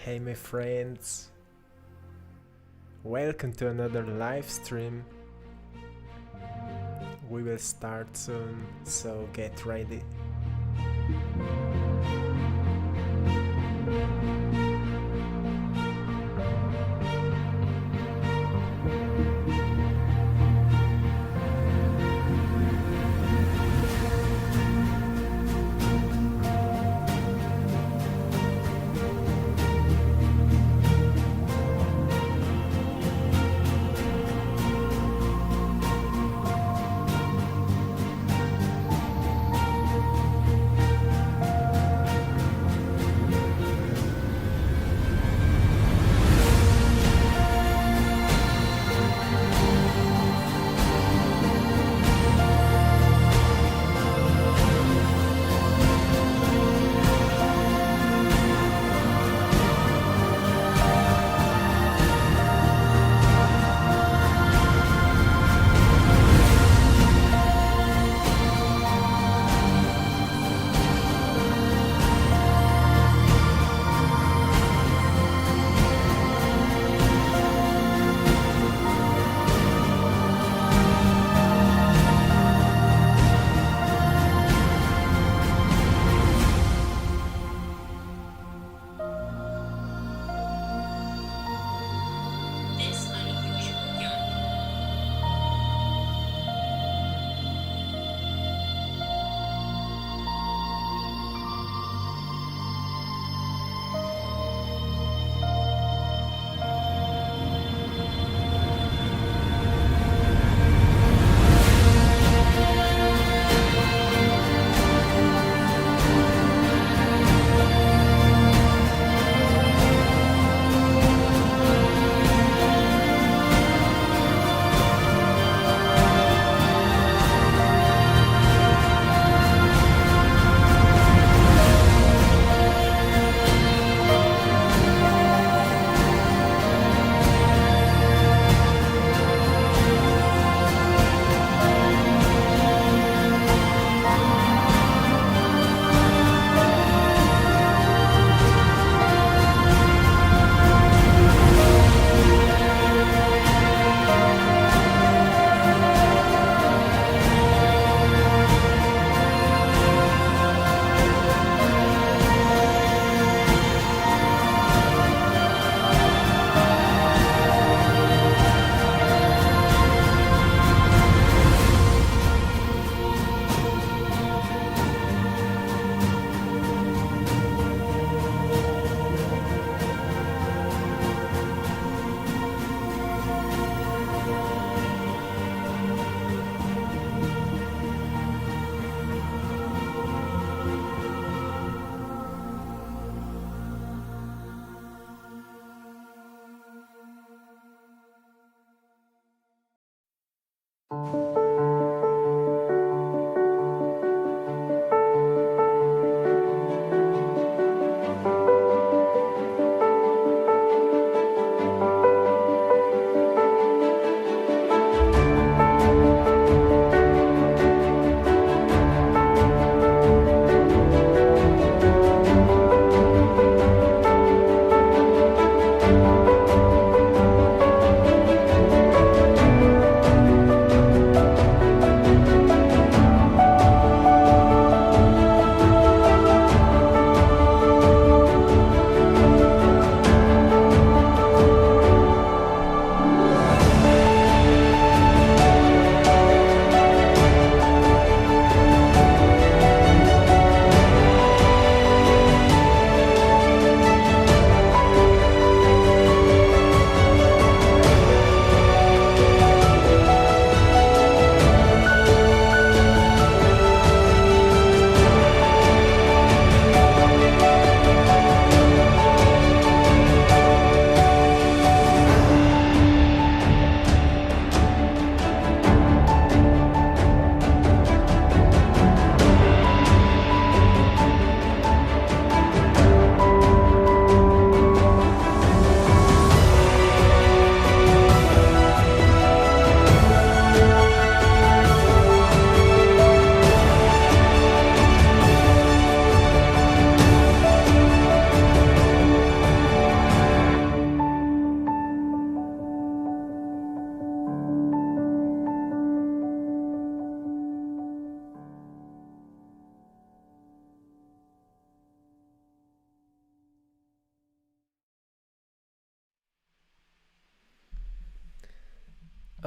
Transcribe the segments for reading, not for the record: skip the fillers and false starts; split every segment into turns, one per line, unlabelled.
Hey my friends, welcome to another live stream. We will start soon, so get ready.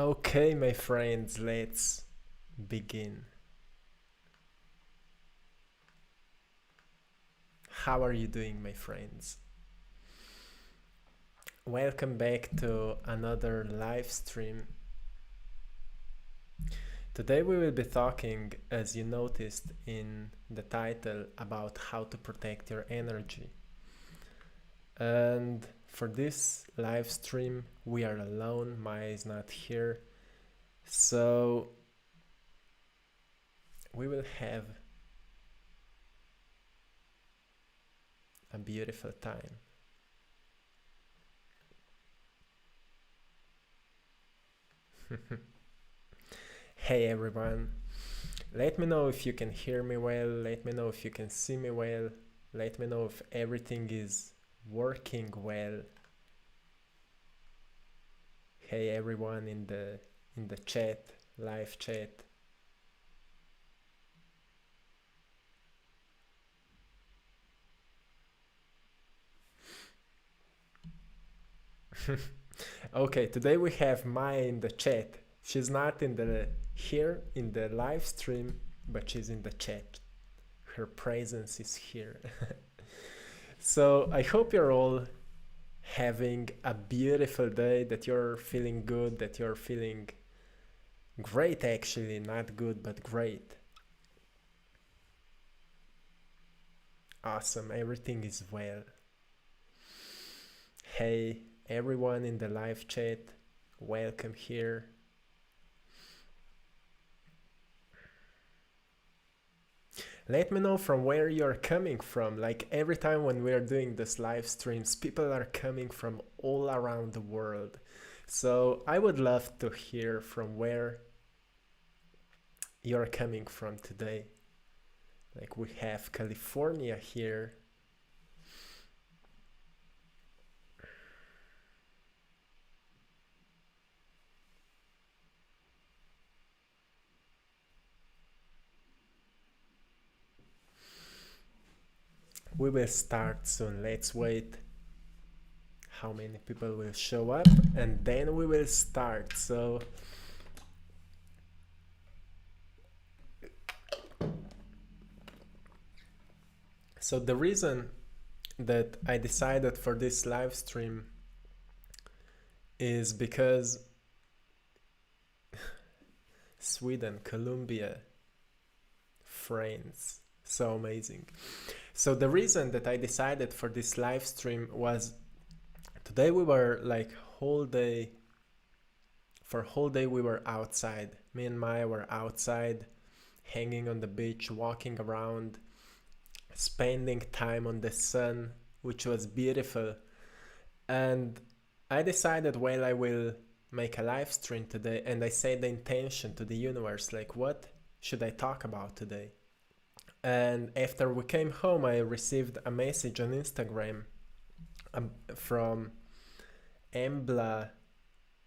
Okay, my friends, let's begin. How are you doing, my friends? Welcome back to another live stream. Today we will be talking, as you noticed in the title, about how to protect your energy. And for this live stream, we are alone. Maya is not here. So we will have a beautiful time. Hey everyone, let me know if you can hear me well, let me know if you can see me well, let me know if everything is working well. Hey everyone in the chat, live chat. Okay, today we have Maya in the chat. She's not here in the live stream, but she's in the chat. Her presence is here. So I hope you're all having a beautiful day, that you're feeling good, that you're feeling great, actually, not good, but great. Awesome, everything is well. Hey, everyone in the live chat, welcome here. Let me know from where you're coming from. Like every time when we're doing this live streams, people are coming from all around the world. So I would love to hear from where you're coming from today. Like we have California here. We will start soon. Let's wait how many people will show up and then we will start. So the reason that I decided for this live stream is because Sweden, Colombia, France, so amazing. So the reason that I decided for this live stream was today we were like whole day we were outside. Me and Maya were outside, hanging on the beach, walking around, spending time on the sun, which was beautiful. And I decided, well, I will make a live stream today, and I set the intention to the universe, like, what should I talk about today? And after we came home, I received a message on Instagram from Embla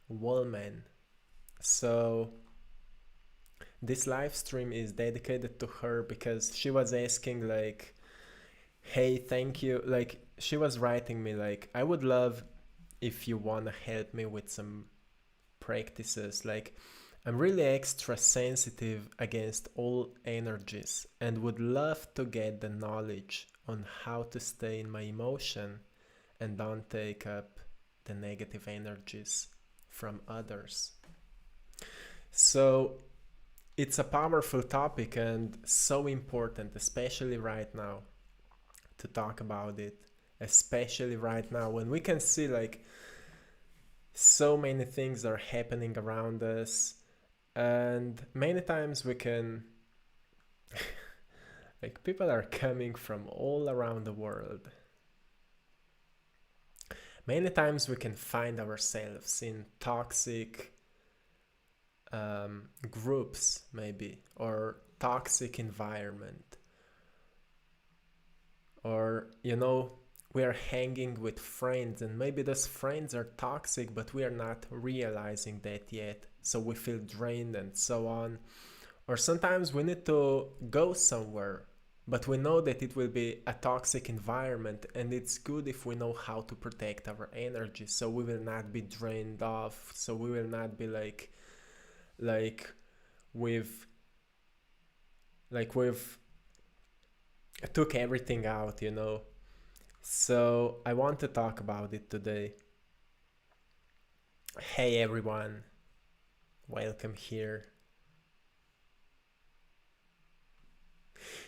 Wallman. So this live stream is dedicated to her because she was asking like, hey, thank you. Like she was writing me like, I would love if you want to help me with some practices. Like I'm really extra sensitive against all energies and would love to get the knowledge on how to stay in my emotion and don't take up the negative energies from others. So it's a powerful topic and so important, especially right now, to talk about it, especially right now when we can see like so many things are happening around us, and many times we can like people are coming from all around the world. Many times we can find ourselves in toxic groups maybe, or toxic environment, or we are hanging with friends and maybe those friends are toxic but we are not realizing that yet, so we feel drained and so on. Or sometimes we need to go somewhere but we know that it will be a toxic environment, and it's good if we know how to protect our energy so we will not be drained off, so we will not be like like we've we've took everything out, you know. So I want to talk about it today. Hey everyone, welcome here.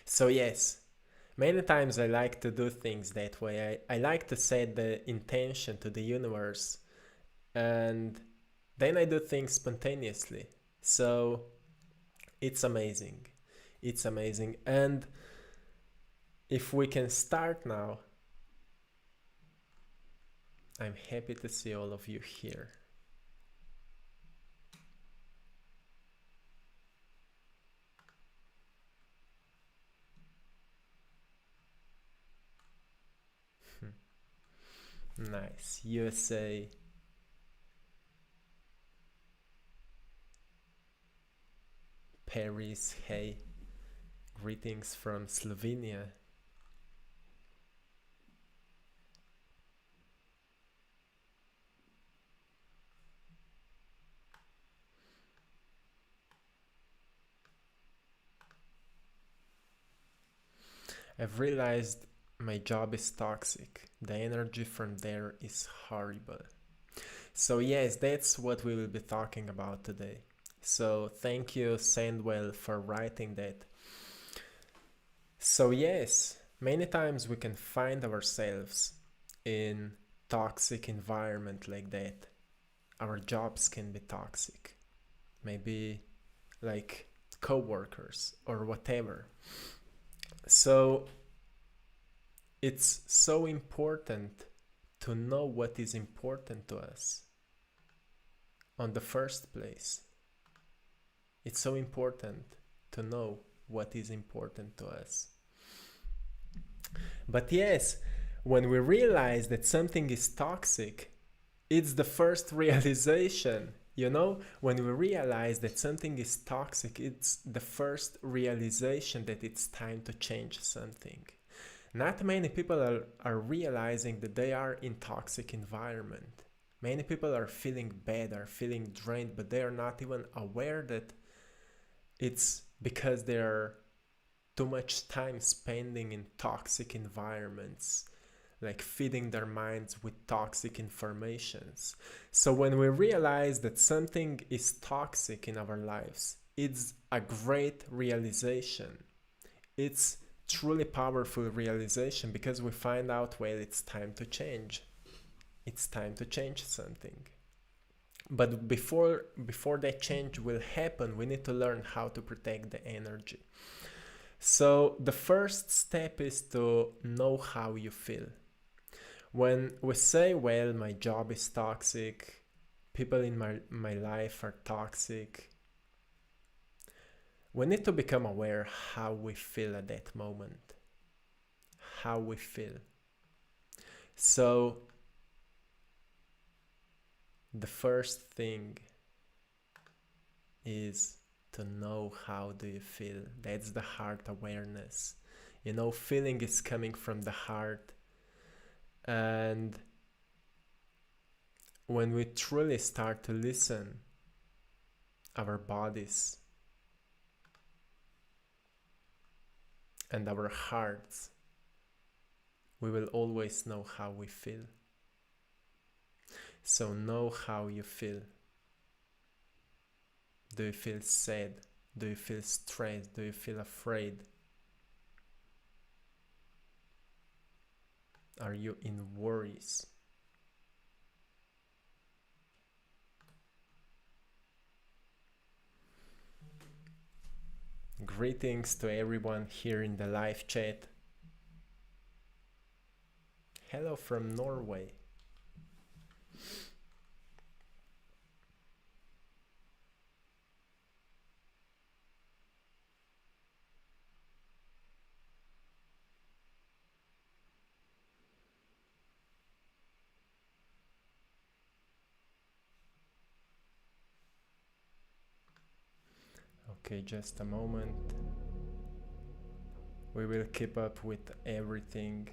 So yes, many times I like to do things that way. I like to set the intention to the universe, and then I do things spontaneously. So it's amazing. It's amazing. And if we can start now, I'm happy to see all of you here. Nice. USA. Paris. Hey. Greetings from Slovenia. I've realized my job is toxic. The energy from there is horrible. So yes, that's what we will be talking about today. So thank you, Sandwell, for writing that. So yes, many times we can find ourselves in toxic environment like that. Our jobs can be toxic. Maybe like co-workers or whatever. So it's so important to know what is important to us on the first place. It's so important to know what is important to us. But yes, when we realize that something is toxic, it's the first realization. You know, when we realize that something is toxic, it's the first realization that it's time to change something. Not many people are realizing that they are in toxic environment. Many people are feeling bad, are feeling drained, but they are not even aware that it's because they are too much time spending in toxic environments, like feeding their minds with toxic informations. So when we realize that something is toxic in our lives, it's a great realization. It's truly powerful realization because we find out, well, it's time to change. It's time to change something. But before that change will happen, we need to learn how to protect the energy. So the first step is to know how you feel. When we say, well, my job is toxic, people in my life are toxic, we need to become aware how we feel at that moment. How we feel. So the first thing is to know how do you feel. That's the heart awareness. You know, feeling is coming from the heart. And when we truly start to listen, our bodies and our hearts, we will always know how we feel. So know how you feel. Do you feel sad? Do you feel stressed? Do you feel afraid? Are you in worries? Greetings to everyone here in the live chat. Hello from Norway. Okay, just a moment. We will keep up with everything.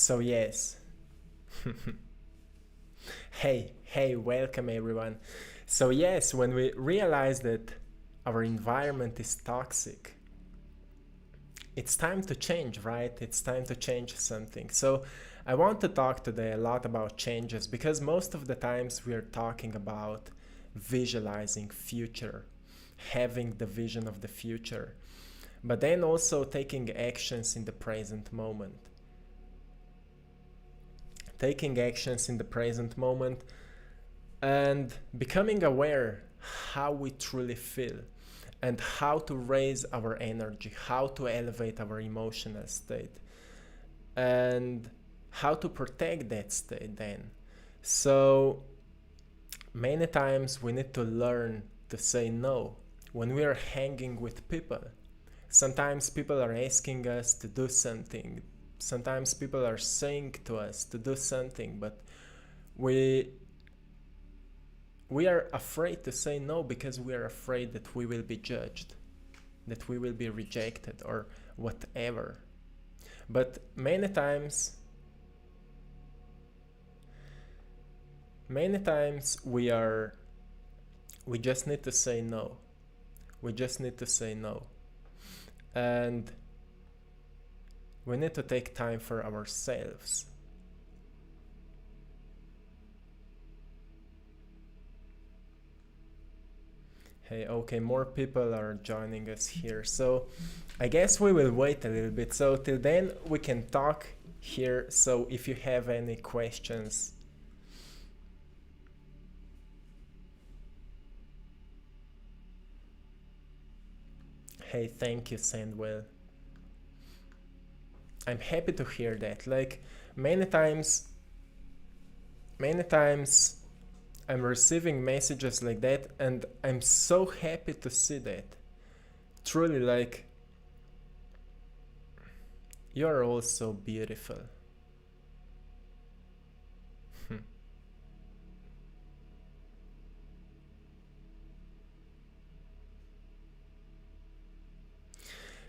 So yes. Hey, welcome everyone. So yes, when we realize that our environment is toxic, it's time to change, right? It's time to change something. So I want to talk today a lot about changes because most of the times we are talking about visualizing future, having the vision of the future, but then also taking actions in the present moment. Taking actions in the present moment and becoming aware how we truly feel and how to raise our energy, how to elevate our emotional state, and how to protect that state then. So many times we need to learn to say no when we are hanging with people. Sometimes people are asking us to do something. Sometimes people are saying to us to do something, but we we are afraid to say no because we are afraid that we will be judged, that we will be rejected or whatever. But many times we just need to say no. We just need to say no. And we need to take time for ourselves. Hey, okay, more people are joining us here. So I guess we will wait a little bit. So till then we can talk here. So if you have any questions. Hey, thank you, Sandwell. I'm happy to hear that. Like many times I'm receiving messages like that and I'm so happy to see that. Truly, like, you're all so beautiful.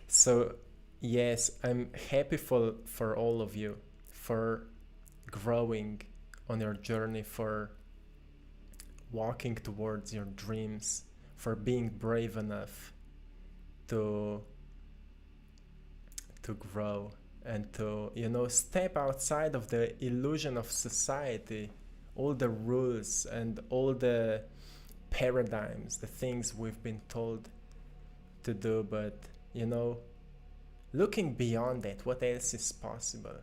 So yes, I'm happy for all of you, for growing on your journey, for walking towards your dreams, for being brave enough to grow and to step outside of the illusion of society, all the rules and all the paradigms, the things we've been told to do, but looking beyond that, what else is possible?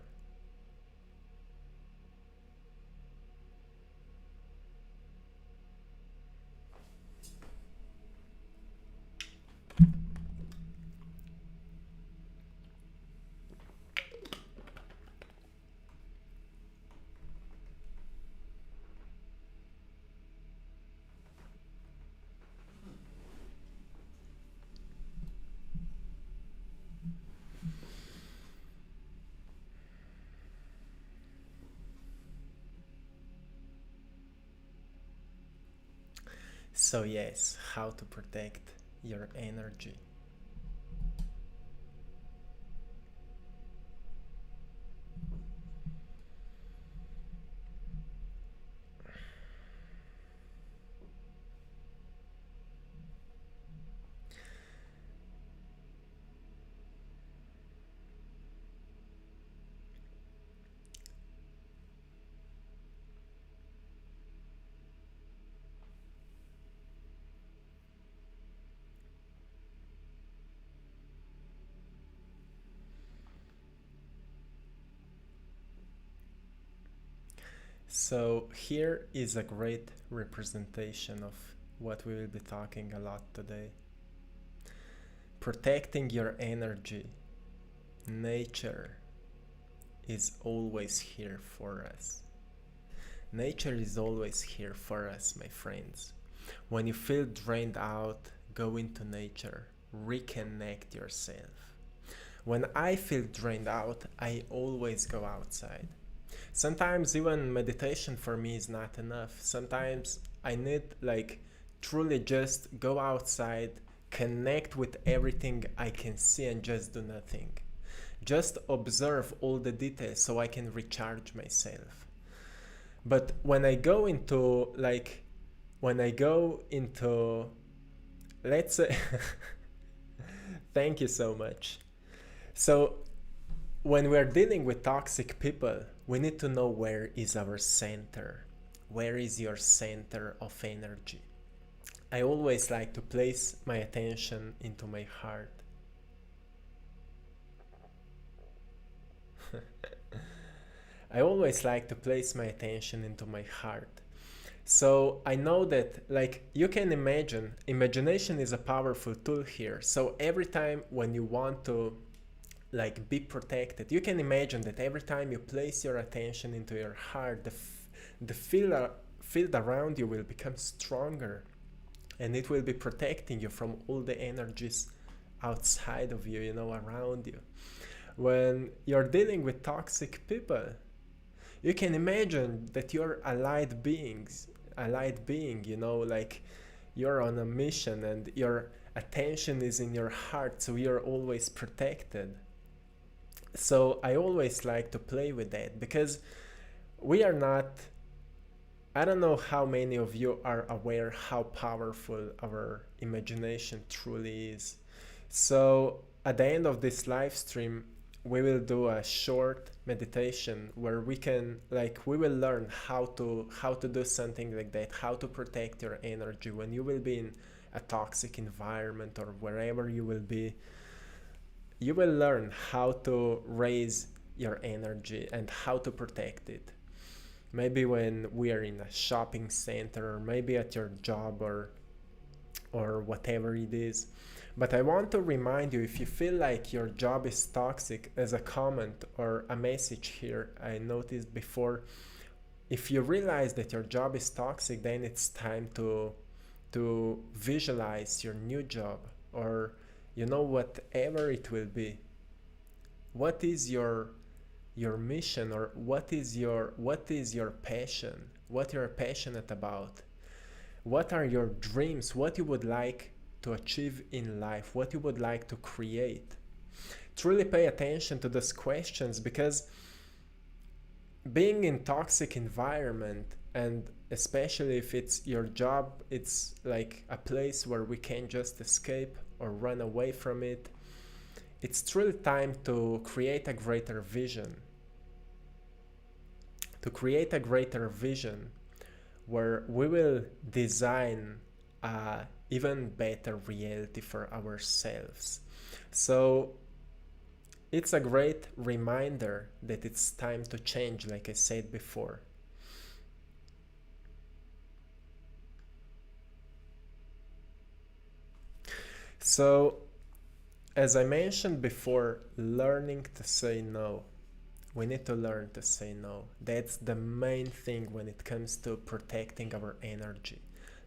So yes, how to protect your energy. So here is a great representation of what we will be talking a lot today. Protecting your energy. Nature is always here for us. Nature is always here for us, my friends. When you feel drained out, go into nature, reconnect yourself. When I feel drained out, I always go outside. Sometimes even meditation for me is not enough. Sometimes I need like truly just go outside, connect with everything I can see and just do nothing. Just observe all the details so I can recharge myself. But when I go into let's say, thank you so much. So when we're dealing with toxic people, we need to know where is our center. Where is your center of energy? I always like to place my attention into my heart. I always like to place my attention into my heart. So I know that, like, you can imagine, imagination is a powerful tool here. So every time when you want to, like, be protected, you can imagine that every time you place your attention into your heart, the field around you will become stronger, and it will be protecting you from all the energies outside of you, around you. When you're dealing with toxic people, you can imagine that you're allied being, like you're on a mission and your attention is in your heart, so you're always protected. So I always like to play with that, because we are not, I don't know how many of you are aware how powerful our imagination truly is. So at the end of this live stream, we will do a short meditation where we will learn how to do something like that, how to protect your energy when you will be in a toxic environment or wherever you will be. You will learn how to raise your energy and how to protect it. Maybe when we are in a shopping center, or maybe at your job, or whatever it is. But I want to remind you, if you feel like your job is toxic, as a comment or a message here I noticed before, if you realize that your job is toxic, then it's time to visualize your new job, or whatever it will be. What is your mission, or what is your passion, what you're passionate about? What are your dreams? What you would like to achieve in life? What you would like to create? Truly pay attention to those questions, because being in toxic environment, and especially if it's your job, it's like a place where we can't just escape or run away from it. It's truly time to create a greater vision. To create a greater vision where we will design a even better reality for ourselves. So it's a great reminder that it's time to change, like I said before. So, as I mentioned before, learning to say no. We need to learn to say no. That's the main thing when it comes to protecting our energy.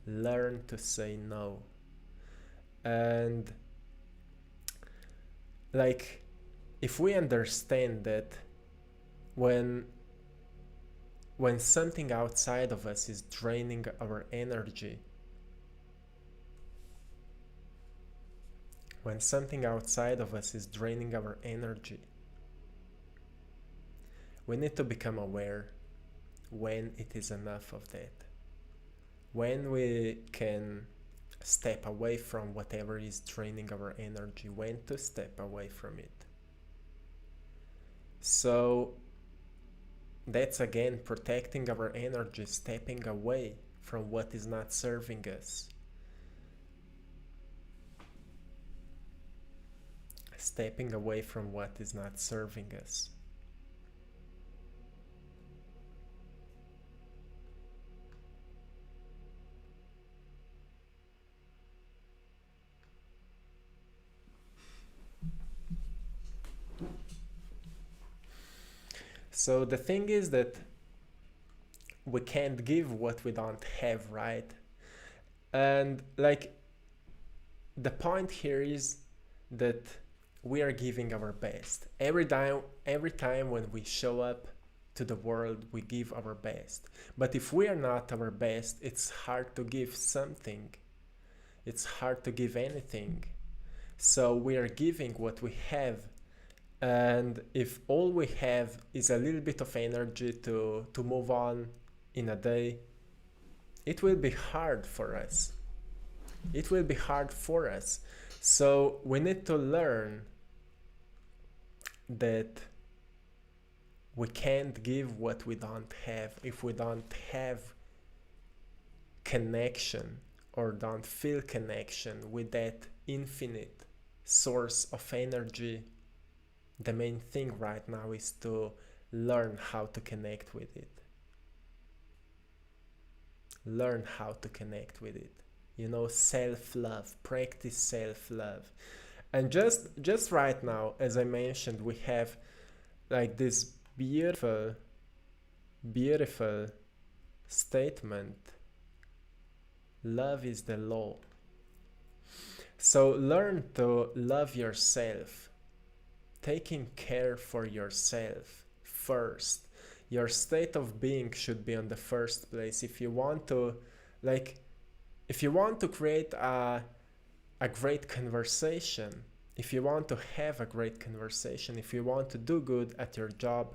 Learn to say no. And like, if we understand that when something outside of us is draining our energy, we need to become aware when it is enough of that. When we can step away from whatever is draining our energy, when to step away from it. So that's again protecting our energy, stepping away from what is not serving us. Stepping away from what is not serving us. So the thing is that we can't give what we don't have, right? And like, the point here is that we are giving our best. Every time when we show up to the world, we give our best. But if we are not our best, it's hard to give something. It's hard to give anything. So we are giving what we have, And if all we have is a little bit of energy to move on in a day, it will be hard for us. It will be hard for us. So we need to learn that we can't give what we don't have if we don't have connection or don't feel connection with that infinite source of energy. The main thing right now is to learn how to connect with it. Learn how to connect with it. You know, self-love, practice self-love. And just right now, as I mentioned, we have like this beautiful statement: love is the law. So learn to love yourself, taking care for yourself first. Your state of being should be on the first place. If you want to create a great conversation, if you want to have a great conversation, if you want to do good at your job,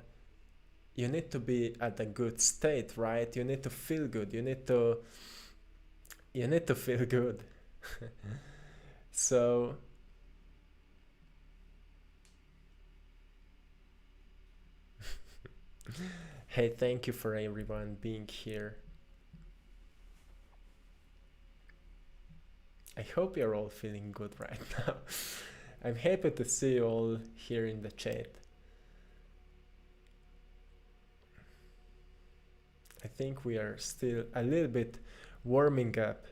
you need to be at a good state, right? You need to feel good. You need to feel good. So hey, thank you for everyone being here. I hope you're all feeling good right now. I'm happy to see you all here in the chat. I think we are still a little bit warming up.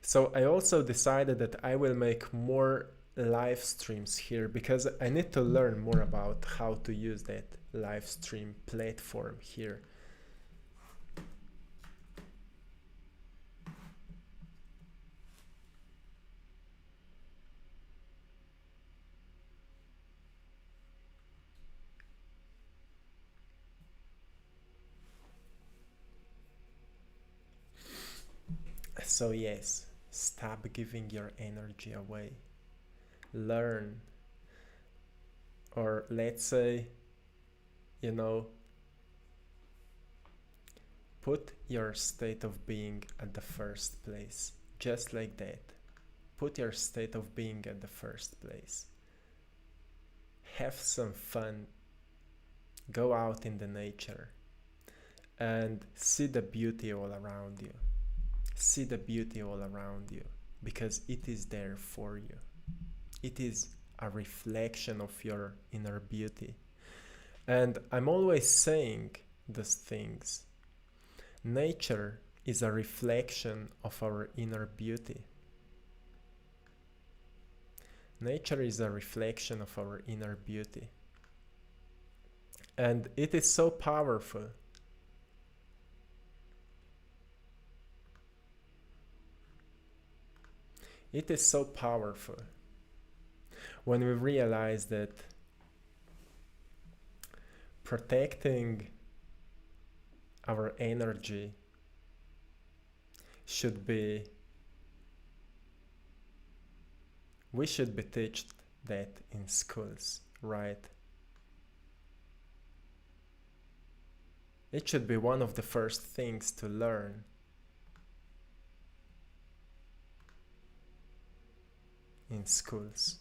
So I also decided that I will make more live streams here because I need to learn more about how to use that live stream platform here. So yes, stop giving your energy away. Learn, or let's say, you know, put your state of being at the first place, just like that. Put your state of being at the first place. Have some fun. Go out in the nature and see the beauty all around you. See the beauty all around you because it is there for you. It is a reflection of your inner beauty. And I'm always saying these things. Nature is a reflection of our inner beauty. Nature is a reflection of our inner beauty. And it is so powerful. It is so powerful when we realize that protecting our energy we should be taught that in schools, right? It should be one of the first things to learn. In schools.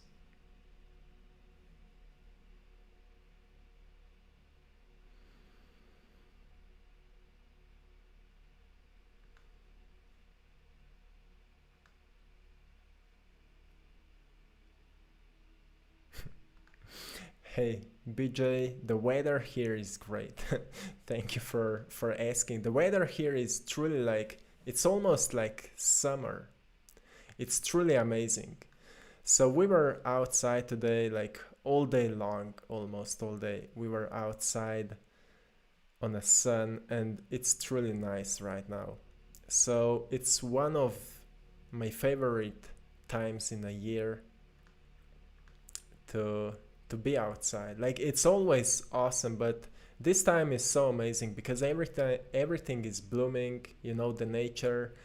Hey, BJ, the weather here is great. Thank you for asking. The weather here is truly it's almost like summer. It's truly amazing. So we were outside today all day long, almost all day. We were outside on the sun and it's truly nice right now. So it's one of my favorite times in a year to be outside. It's always awesome, but This time is so amazing because everything is blooming, you know, the nature.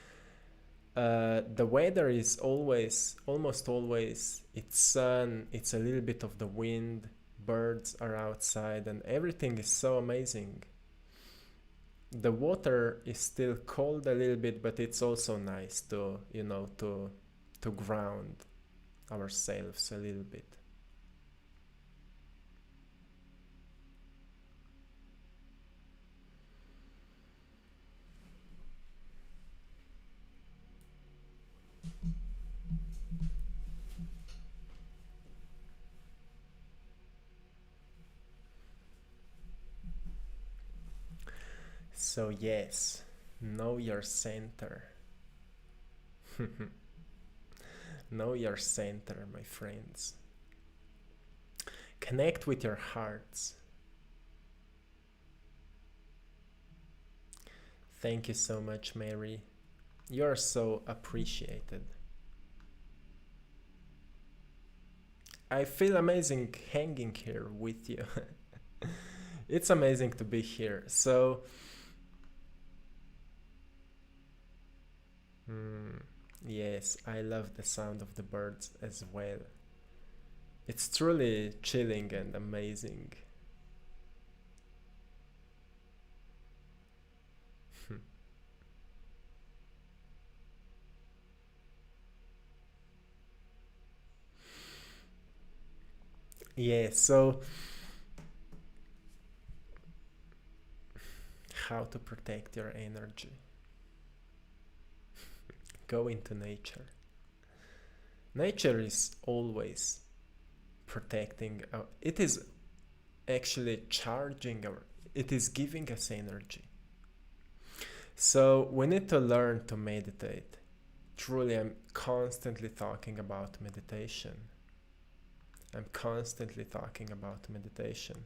The weather is always, almost always, it's sun, it's a little bit of the wind, birds are outside, and everything is so amazing. The water is still cold a little bit, but it's also nice to, you know, to ground ourselves a little bit. So yes, know your center. Know your center, my friends. Connect with your hearts. Thank you so much, Mary. You're so appreciated. I feel amazing hanging here with you. It's amazing to be here. So, yes, I love the sound of the birds as well. It's truly chilling and amazing. Yeah, so how to protect your energy? Go into nature. Nature is always protecting it is actually charging our, it is giving us energy. So we need to learn to meditate. Truly, I'm constantly talking about meditation. I'm constantly talking about meditation.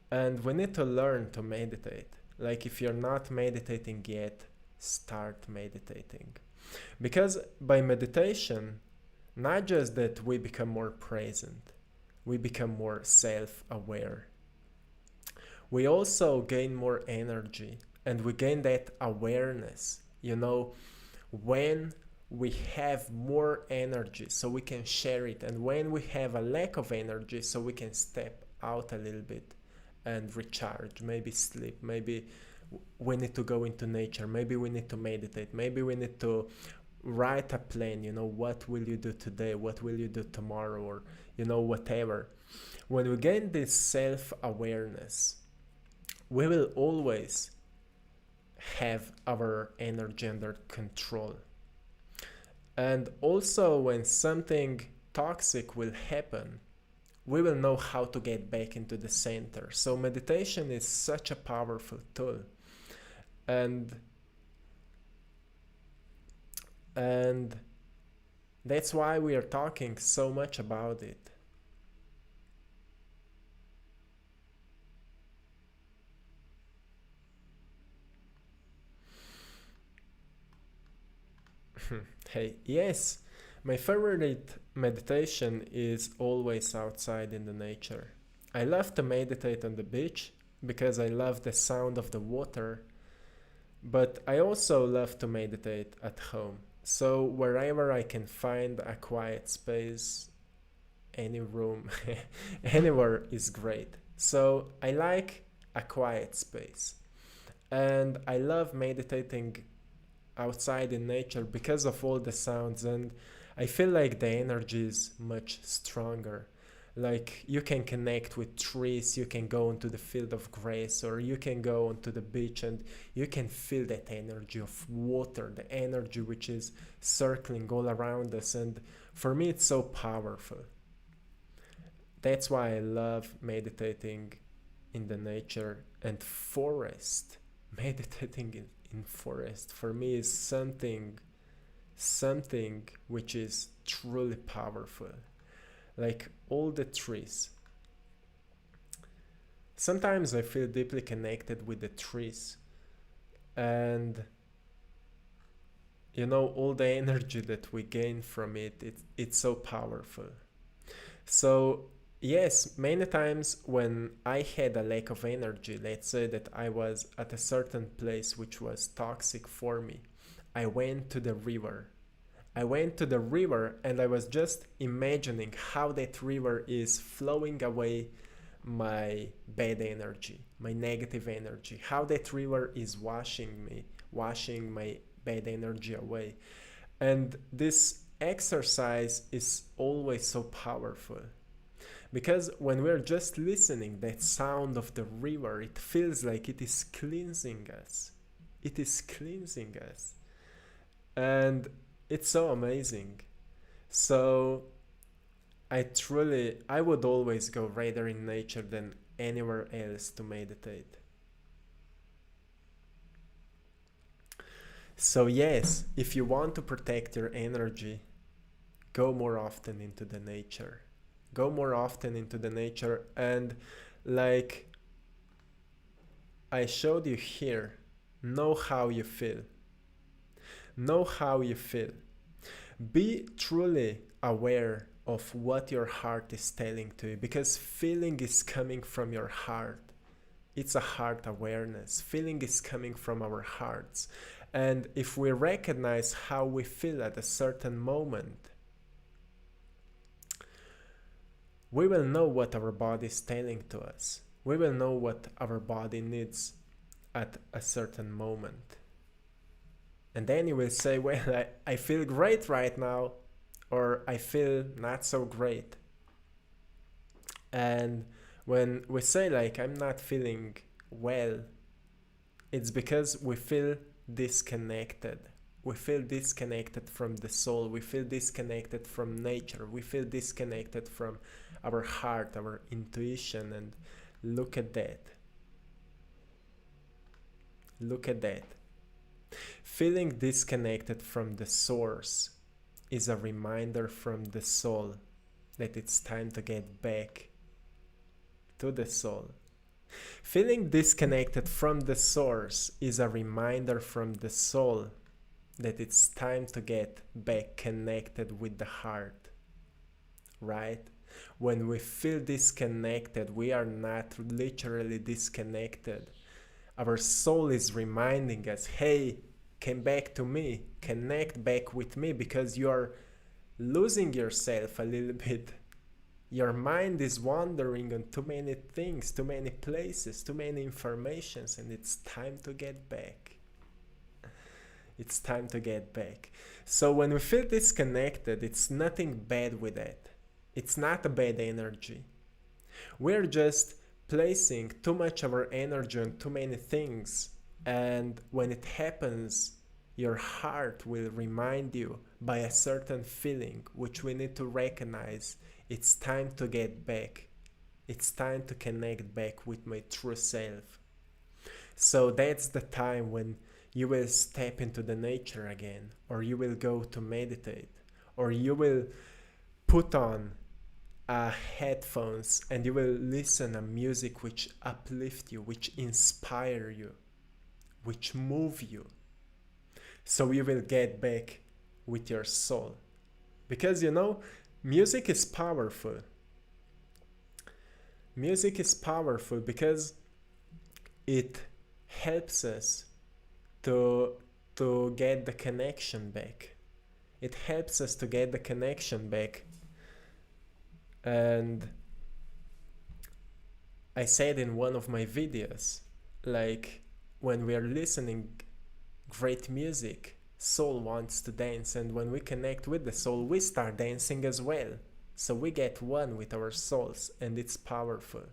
And we need to learn to meditate. Like if you're not meditating yet, start meditating. Because by meditation, not just that we become more present, we become more self-aware. We also gain more energy and we gain that awareness. You know, when we have more energy so we can share it, and when we have a lack of energy so we can step out a little bit and recharge, maybe sleep, maybe we need to go into nature, maybe we need to meditate, maybe we need to write a plan, you know, what will you do today, what will you do tomorrow, or you know, whatever. When we gain this self-awareness, we will always have our energy under control. And also when something toxic will happen, we will know how to get back into the center. So meditation is such a powerful tool. And and that's why we are talking so much about it. Hey, yes, my favorite meditation is always outside in the nature. I love to meditate on the beach because I love the sound of the water, but I also love to meditate at home. So wherever I can find a quiet space, any room, anywhere is great. So I like a quiet space. And I love meditating outside in nature because of all the sounds, and I feel like the energy is much stronger. Like you can connect with trees, you can go onto the field of grass, or you can go onto the beach and you can feel that energy of water, the energy which is circling all around us. And for me it's so powerful. That's why I love meditating in the nature. And forest, meditating in forest for me is something which is truly powerful. Like all the trees, sometimes I feel deeply connected with the trees, and you know, all the energy that we gain from it, it's so powerful. So Yes, many times when I had a lack of energy, let's say that I was at a certain place which was toxic for me, I went to the river. I went to the river and I was just imagining how that river is flowing away my bad energy, my negative energy, how that river is washing me, washing my bad energy away. And this exercise is always so powerful because when we're just listening that sound of the river, it feels like it is cleansing us. It is cleansing us. And it's so amazing. So I would always go rather in nature than anywhere else to meditate. So yes, if you want to protect your energy, go more often into the nature. Go more often into the nature, and like I showed you here, know how you feel. Know how you feel. Be truly aware of what your heart is telling to you, because feeling is coming from your heart. It's a heart awareness. Feeling is coming from our hearts. And if we recognize how we feel at a certain moment, we will know what our body is telling to us. We will know what our body needs at a certain moment. And then you will say, well, I feel great right now, or I feel not so great. And when we say like, I'm not feeling well, it's because we feel disconnected. We feel disconnected from the soul. We feel disconnected from nature. We feel disconnected from our heart, our intuition. And look at that. Look at that. Feeling disconnected from the source is a reminder from the soul that it's time to get back to the soul. Feeling disconnected from the source is a reminder from the soul that it's time to get back connected with the heart, right? When we feel disconnected, we are not literally disconnected. Our soul is reminding us, hey, come back to me, connect back with me, because you are losing yourself a little bit. Your mind is wandering on too many things, too many places, too many informations, and it's time to get back. It's time to get back. So when we feel disconnected, it's nothing bad with it. It's not a bad energy. We're just placing too much of our energy on too many things, and when it happens, your heart will remind you by a certain feeling which we need to recognize. It's time to get back. It's time to connect back with my true self. So that's the time when you will step into the nature again, or you will go to meditate, or you will put on headphones and you will listen to music which uplift you, which inspire you, which move you. So you will get back with your soul. Because music is powerful. Music is powerful because it helps us to get the connection back. It helps us to get the connection back. And I said in one of my videos, like, when we are listening great music, soul wants to dance, and when we connect with the soul, we start dancing as well. So we get one with our souls, and it's powerful.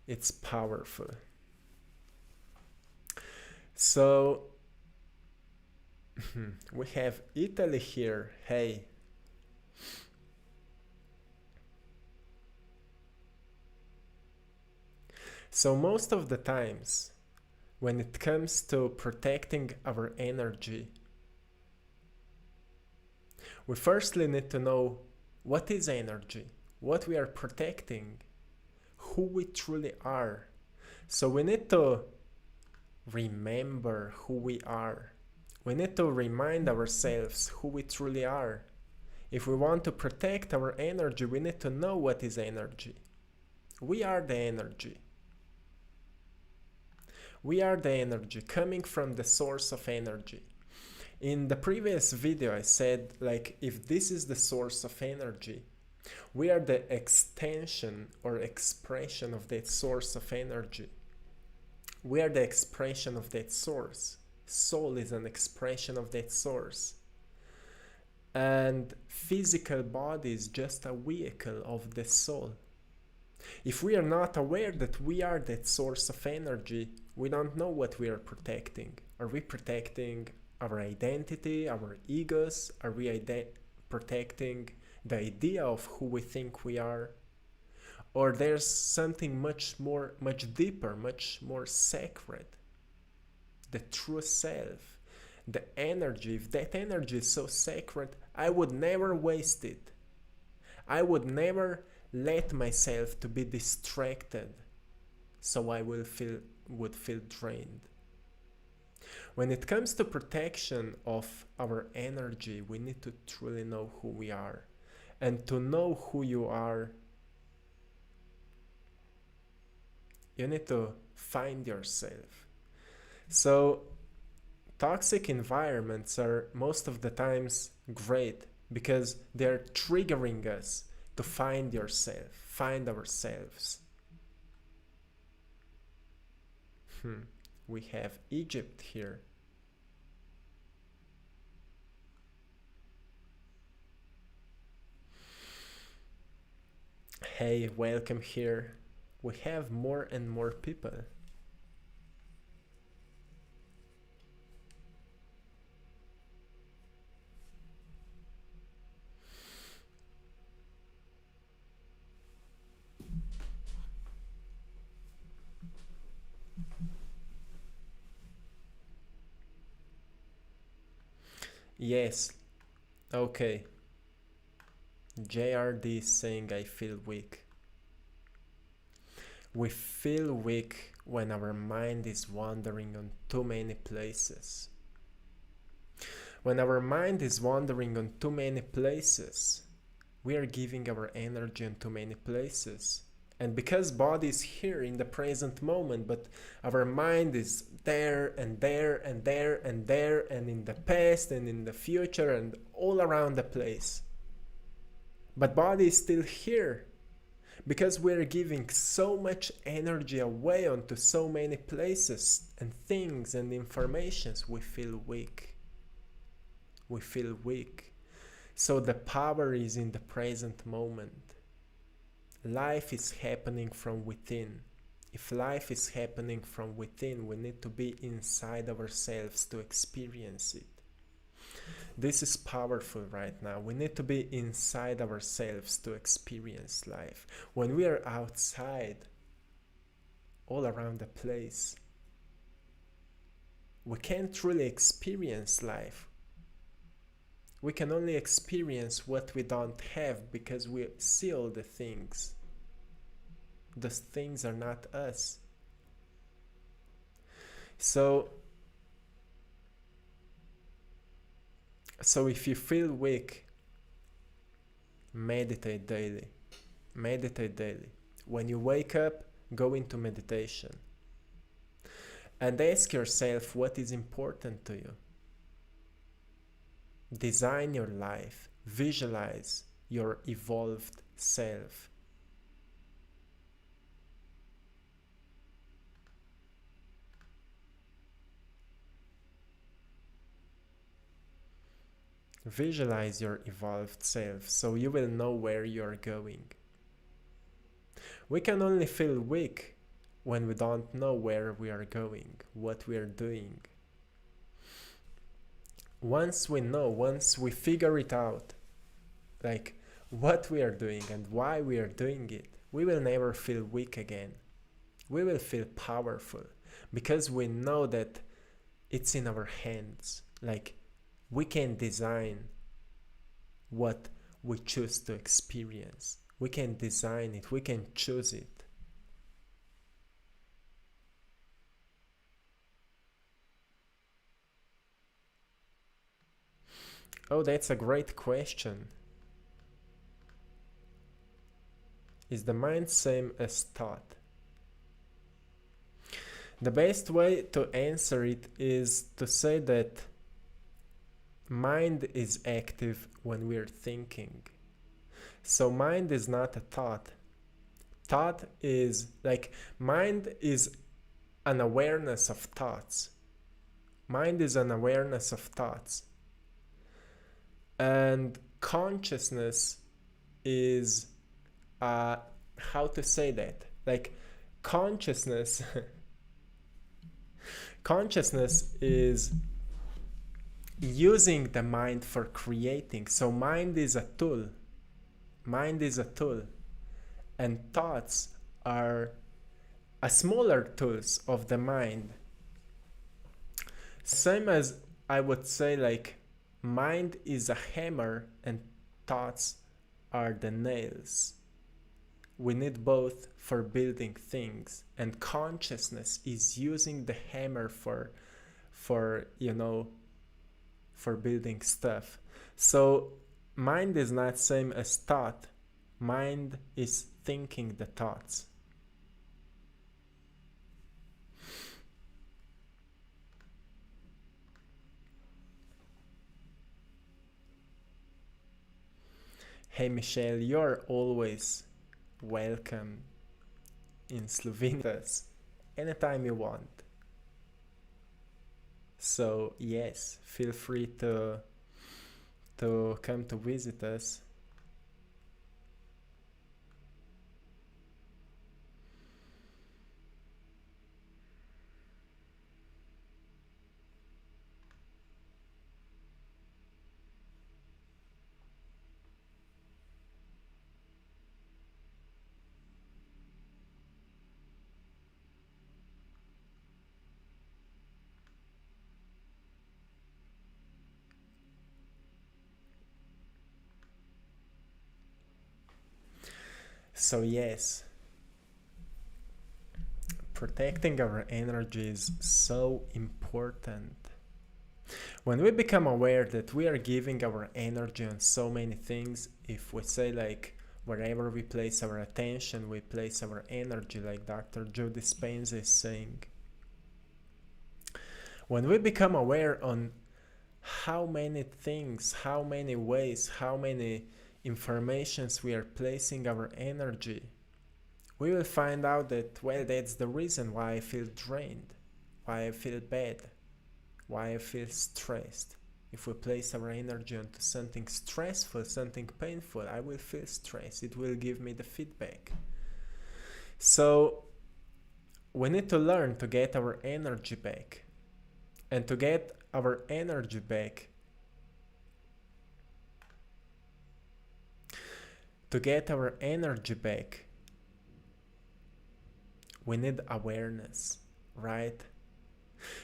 It's powerful. So we have Italy here. Hey. So most of the times, when it comes to protecting our energy, we firstly need to know what is energy, what we are protecting, who we truly are. So we need to remember who we are. We need to remind ourselves who we truly are. If we want to protect our energy, we need to know what is energy. We are the energy. We are the energy coming from the source of energy. In the previous video I said, like, if this is the source of energy, we are the extension or expression of that source of energy. We are the expression of that source. Soul is an expression of that source. And physical body is just a vehicle of the soul. If we are not aware that we are that source of energy, we don't know what we are protecting. Are we protecting our identity, our egos? Are we protecting the idea of who we think we are? Or there's something much deeper, much more sacred, the true self, the energy. If that energy is so sacred, I would never waste it. I would never let myself to be distracted, so I would feel drained. When it comes to protection of our energy, we need to truly know who we are. And to know who you are, you need to find yourself. So toxic environments are most of the times great because they're triggering us to find yourself, find ourselves. We have Egypt here. Hey, welcome here. We have more and more people. Yes, okay. JRD is saying I feel weak. We feel weak when our mind is wandering on too many places. When our mind is wandering on too many places, we are giving our energy on too many places. And because body is here in the present moment, but our mind is there and there and there and there and in the past and in the future and all around the place. But body is still here because we're giving so much energy away onto so many places and things and informations. We feel weak. We feel weak. So the power is in the present moment. Life is happening from within. If life is happening from within, we need to be inside ourselves to experience it. This is powerful right now. We need to be inside ourselves to experience life. When we are outside, all around the place, we can't truly experience life. We can only experience what we don't have because we see all the things. Those things are not us. So if you feel weak, meditate daily. Meditate daily. When you wake up, go into meditation. And ask yourself what is important to you. Design your life. Visualize your evolved self. Visualize your evolved self so you will know where you are going. We can only feel weak when we don't know where we are going, what we are doing. Once we know, once we figure it out, like what we are doing and why we are doing it, we will never feel weak again. We will feel powerful because we know that it's in our hands. Like we can design what we choose to experience. We can design it. We can choose it. Oh, that's a great question. Is the mind same as thought? The best way to answer it is to say that mind is active when we're thinking. So mind is not a thought. Thought is like, mind is an awareness of thoughts. Mind is an awareness of thoughts. And consciousness is, how to say that? Like, consciousness, consciousness is using the mind for creating. So mind is a tool. Mind is a tool. And thoughts are a smaller tools of the mind. Same as I would say, like, mind is a hammer and thoughts are the nails. We need both for building things, and consciousness is using the hammer for building stuff. So mind is not same as thought. Mind is thinking the thoughts. Hey Michelle, you're always welcome in Slovenia anytime you want. So yes, feel free to come to visit us. So yes, protecting our energy is so important. When we become aware that we are giving our energy on so many things, if we say, like, wherever we place our attention, we place our energy, like Dr. Joe Dispenza is saying. When we become aware on how many things, how many ways, how many informations we are placing our energy, we will find out that, well, that's the reason why I feel drained, why I feel bad, why I feel stressed. If we place our energy onto something stressful, something painful, I will feel stress. It will give me the feedback. So we need to learn to get our energy back. And to get our energy back, we need awareness, right?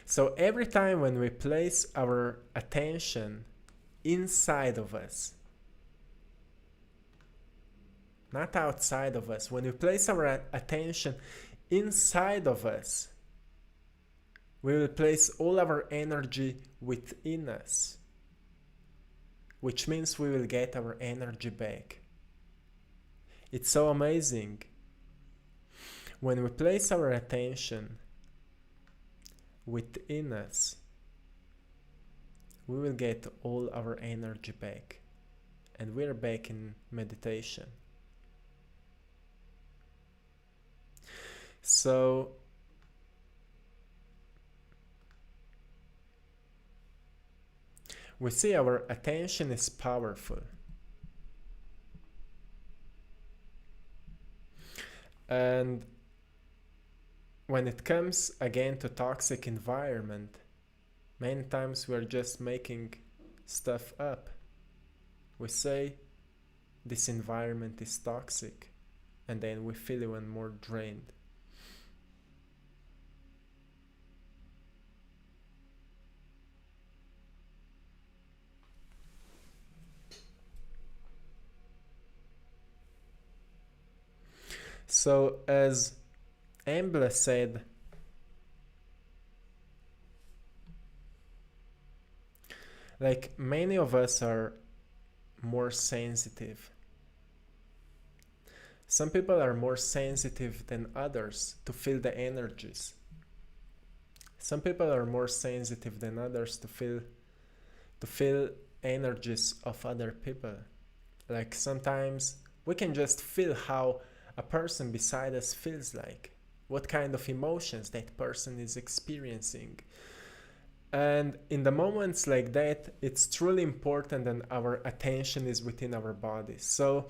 So every time when we place our attention inside of us, not outside of us, when we place our attention inside of us, we will place all our energy within us, which means we will get our energy back. It's so amazing. When we place our attention within us, we will get all our energy back. And we're back in meditation. So we see our attention is powerful. And when it comes again to toxic environment, many times we're just making stuff up. We say this environment is toxic, and then we feel even more drained. So as Embla said, like, many of us are more sensitive. Some people are more sensitive than others to feel the energies. Some people are more sensitive than others to feel energies of other people. Like sometimes we can just feel how a person beside us feels like, what kind of emotions that person is experiencing. And in the moments like that, it's truly important that our attention is within our body. So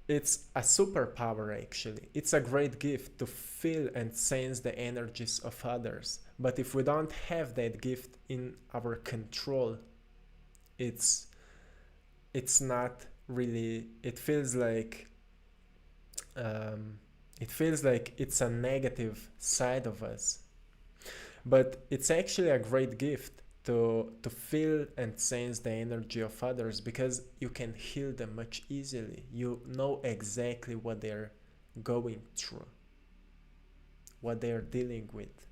it's a superpower actually. It's a great gift to feel and sense the energies of others. But if we don't have that gift in our control, it's not really, um, it feels like it's a negative side of us. But it's actually a great gift to feel and sense the energy of others, because you can heal them much easily. You know exactly what they're going through, what they're dealing with.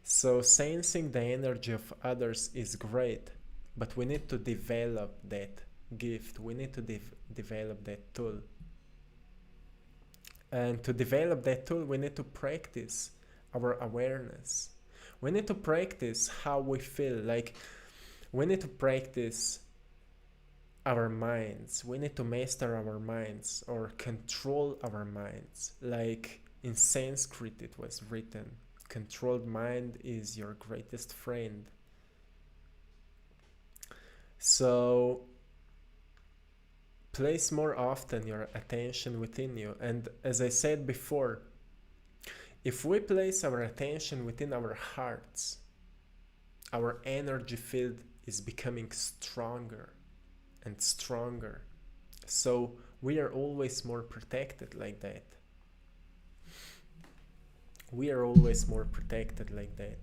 So sensing the energy of others is great, but we need to develop that gift. We need to develop that tool. And to develop that tool, we need to practice our awareness. We need to practice how we feel. Like, we need to practice our minds. We need to master our minds or control our minds. Like in Sanskrit, it was written, controlled mind is your greatest friend. So place more often your attention within you. And as I said before, if we place our attention within our hearts, our energy field is becoming stronger and stronger. So we are always more protected like that. We are always more protected like that.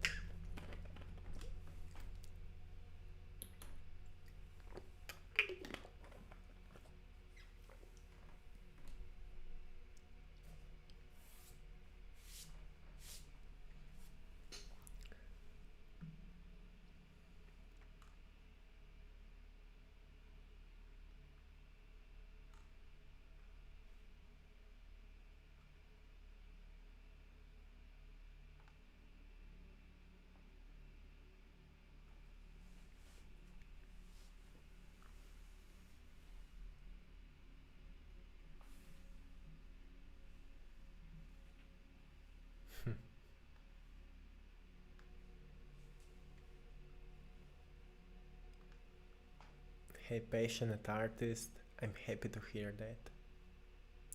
Hey, passionate artist, I'm happy to hear that.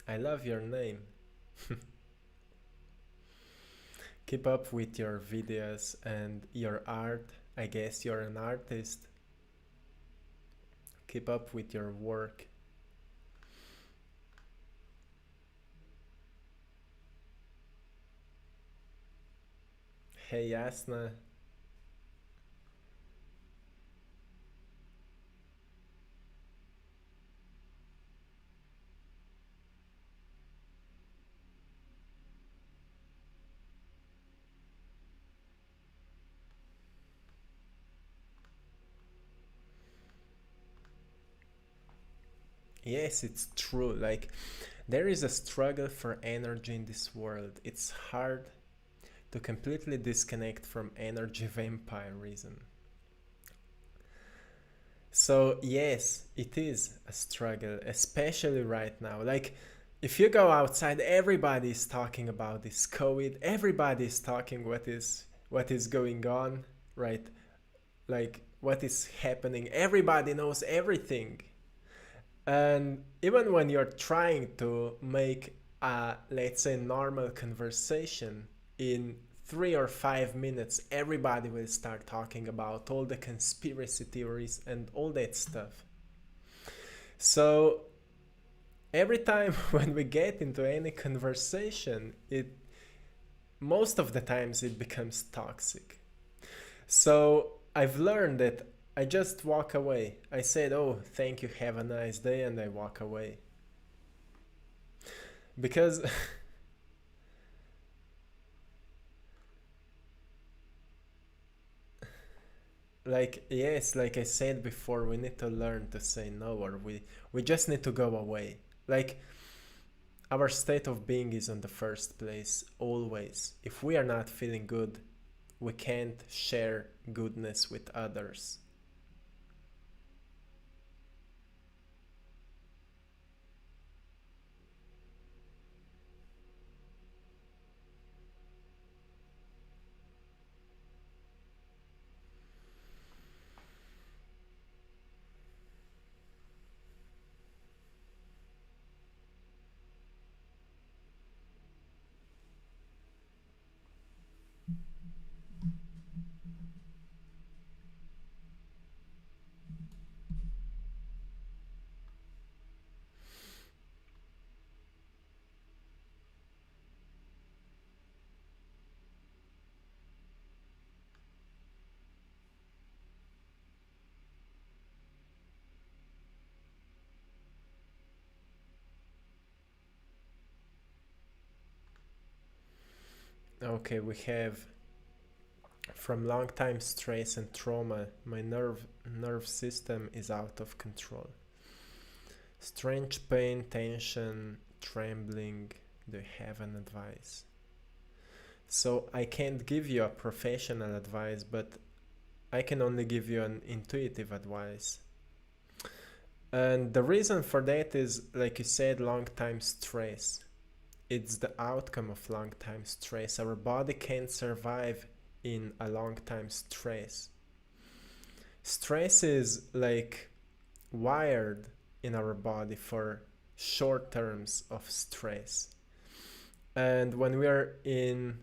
I love your name. Keep up with your videos and your art. I guess you're an artist. Keep up with your work. Hey, Yasna. Yes, it's true. Like, there is a struggle for energy in this world. It's hard to completely disconnect from energy vampirism. So, yes, it is a struggle, especially right now. Like, if you go outside, everybody is talking about this COVID. Everybody is talking what is going on, right? Like, what is happening. Everybody knows everything. And even when you're trying to make a, let's say, normal conversation, in 3 or 5 minutes, everybody will start talking about all the conspiracy theories and all that stuff. So every time when we get into any conversation, it most of the times it becomes toxic. So I've learned that I just walk away. I said, "Oh, thank you, have a nice day," and I walk away. Because like, yes, like I said before, we need to learn to say no, or we just need to go away. Like, our state of being is on the first place always. If we are not feeling good, we can't share goodness with others. Okay, we have from long time stress and trauma, my nerve system is out of control. Strange pain, tension, trembling. Do you have an advice? So I can't give you a professional advice, but I can only give you an intuitive advice. And the reason for that is, like you said, long time stress. It's the outcome of long time stress. Our body can't survive in a long time stress. Stress is like wired in our body for short terms of stress. And when we are in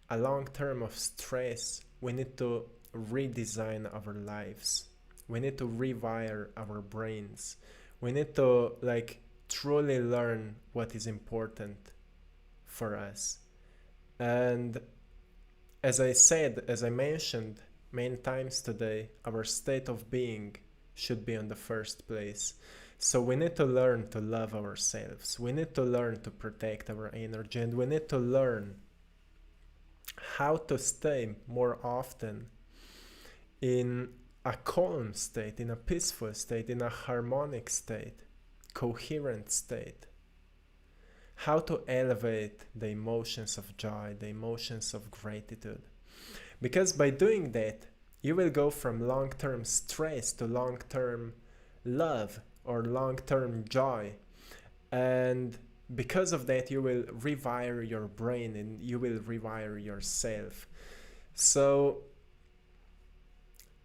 a long term of stress, we need to redesign our lives. We need to rewire our brains. We need to like truly learn what is important for us. And as I said, as I mentioned many times today, our state of being should be on the first place. So we need to learn to love ourselves. We need to learn to protect our energy, and we need to learn how to stay more often in a calm state, in a peaceful state, in a harmonic state, coherent state. How to elevate the emotions of joy, the emotions of gratitude. Because by doing that, you will go from long-term stress to long-term love or long-term joy. And because of that, you will rewire your brain and you will rewire yourself. So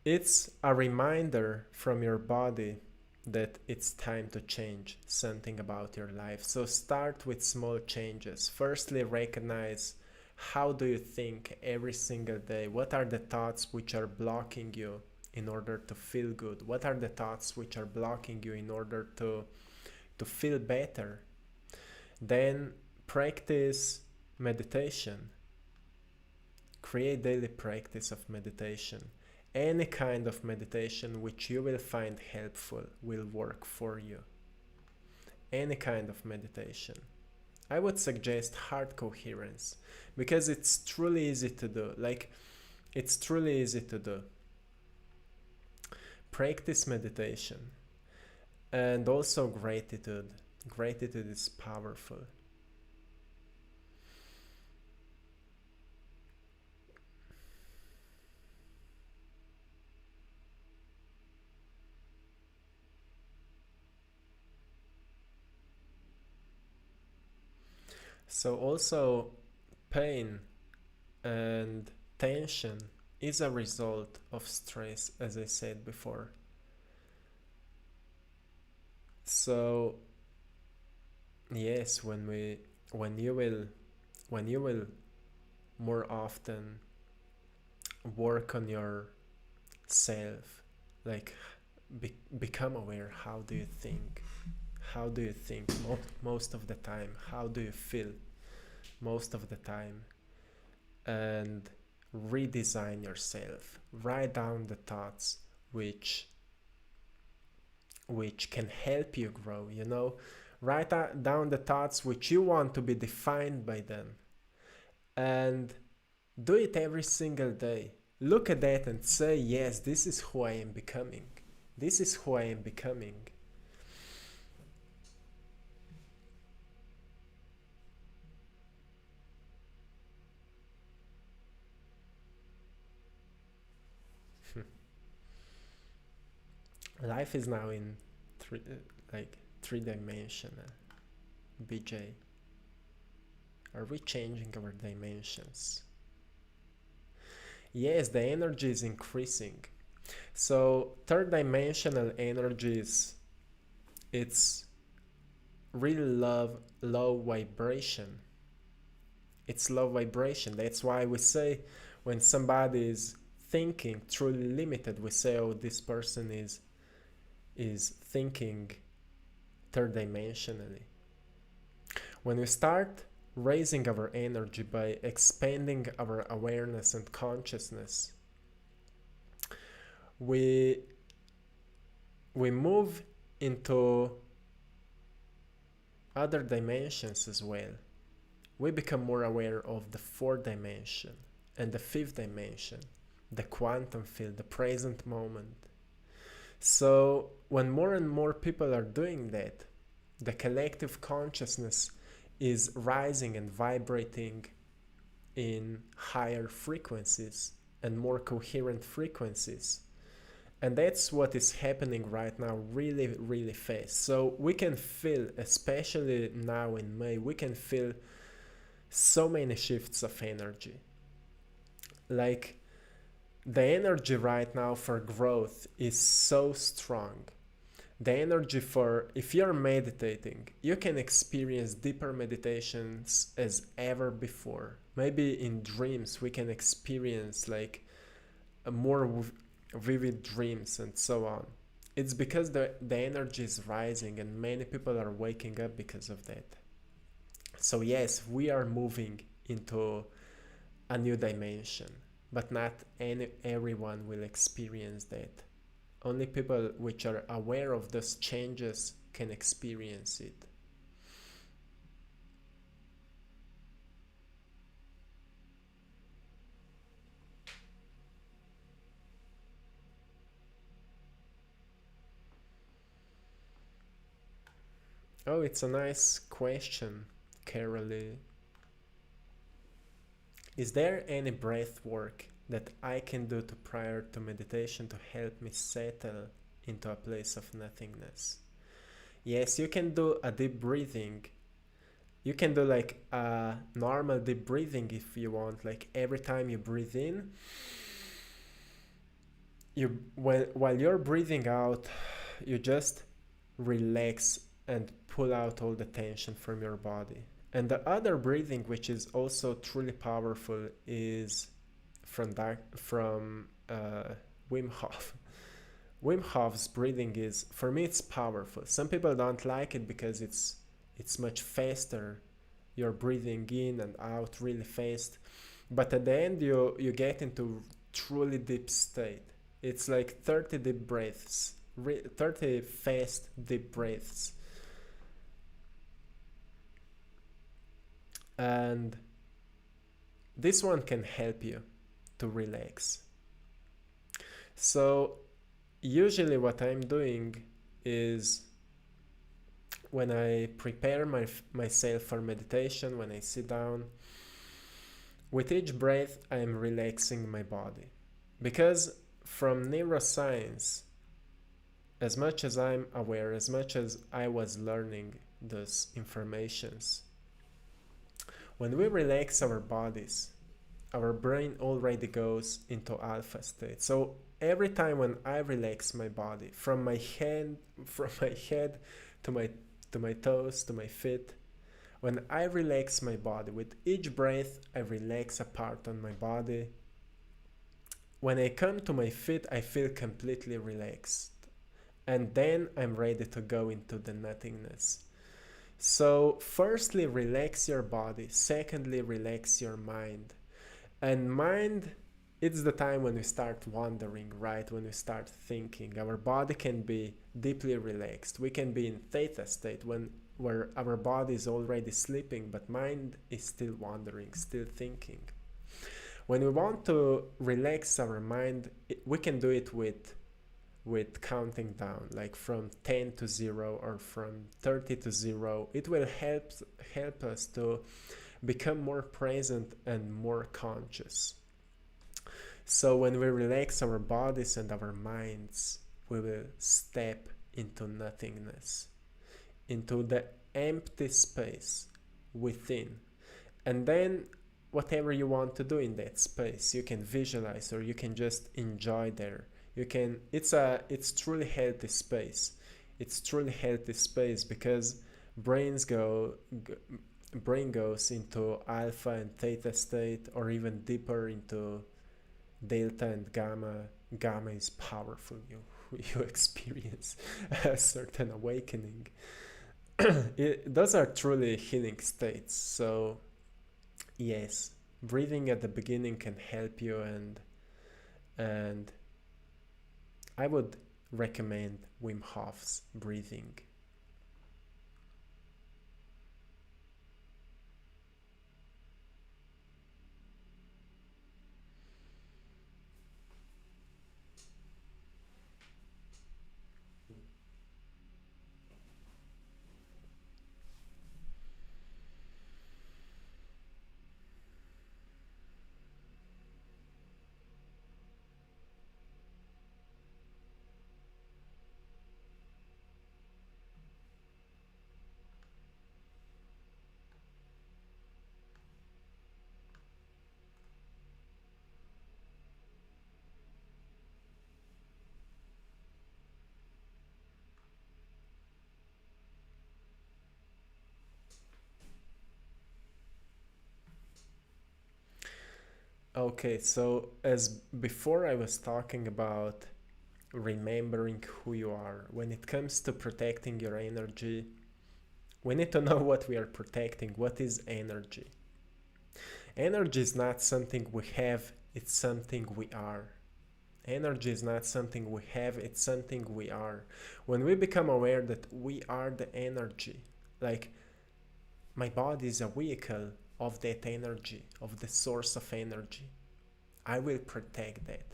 it's a reminder from your body that it's time to change something about your life. So start with small changes. Firstly, recognize how do you think every single day? What are the thoughts which are blocking you in order to feel good? What are the thoughts which are blocking you in order to feel better? Then practice meditation. Create daily practice of meditation. Any kind of meditation which you will find helpful will work for you. Any kind of meditation. I would suggest heart coherence because it's truly easy to do. It's truly easy to do. Practice meditation and also gratitude. Gratitude is powerful. So also pain and tension is a result of stress, as I said before. So yes, when you will more often work on yourself, like become aware, how do you think? How do you think most of the time? How do you feel most of the time? And redesign yourself. Write down the thoughts which can help you grow, you know. Write down the thoughts which you want to be defined by them. And do it every single day. look at that and say, yes, this is who I am becoming. This is who I am becoming. Life is now in three-dimensional. BJ, are we changing our dimensions? Yes, the energy is increasing. So third dimensional energies, it's really low vibration. It's low vibration. That's why we say when somebody is thinking truly limited, we say, oh, this person is thinking third dimensionally. When we start raising our energy by expanding our awareness and consciousness, we move into other dimensions as well. We become more aware of the fourth dimension and the fifth dimension, the quantum field, the present moment. So when more and more people are doing that, the collective consciousness is rising and vibrating in higher frequencies and more coherent frequencies. And that's what is happening right now really, really fast. So we can feel, especially now in May, we can feel so many shifts of energy. Like the energy right now for growth is so strong. The energy for, if you're meditating, you can experience deeper meditations as ever before. Maybe in dreams we can experience like a more vivid dreams and so on. It's because the energy is rising and many people are waking up because of that. So yes, we are moving into a new dimension, but not everyone will experience that. Only people which are aware of those changes can experience it. Oh, it's a nice question, Carolee. Is there any breath work that I can do prior to meditation to help me settle into a place of nothingness? Yes, you can do a deep breathing. You can do like a normal deep breathing if you want. Like every time you breathe in, while you're breathing out, you just relax and pull out all the tension from your body. And the other breathing, which is also truly powerful, is from Wim Hof. Wim Hof's breathing is, for me, it's powerful. Some people don't like it because it's much faster. You're breathing in and out really fast, but at the end you get into truly deep state. It's like 30 deep breaths, 30 fast deep breaths. And this one can help you to relax. So usually what I'm doing is when I prepare myself for meditation, when I sit down, with each breath I am relaxing my body. Because from neuroscience, as much as I'm aware, as much as I was learning those informations, when we relax our bodies, our brain already goes into alpha state. So every time when I relax my body, from my head to my toes, to my feet, when I relax my body, with each breath I relax a part on my body. When I come to my feet, I feel completely relaxed. And then I'm ready to go into the nothingness. So firstly, relax your body. Secondly, relax your mind. And mind, it's the time when we start wandering, right? When we start thinking. Our body can be deeply relaxed. We can be in theta state where our body is already sleeping, but mind is still wandering, still thinking. When we want to relax our mind, we can do it with counting down, like from 10 to 0 or from 30 to 0. It will help us to become more present and more conscious. So when we relax our bodies and our minds, we will step into nothingness, into the empty space within. And then whatever you want to do in that space, you can visualize or you can just enjoy there. You can, it's truly healthy space. It's truly healthy space because brain goes into alpha and theta state, or even deeper into delta and gamma. Gamma is powerful. You experience a certain awakening. Those are truly healing states. So yes, breathing at the beginning can help you, and I would recommend Wim Hof's breathing. Okay, so as before I was talking about remembering who you are. When it comes to protecting your energy, we need to know what we are protecting. What is energy? Energy is not something we have, it's something we are. Energy is not something we have, it's something we are. When we become aware that we are the energy, like my body is a vehicle of that energy, of the source of energy, I will protect that.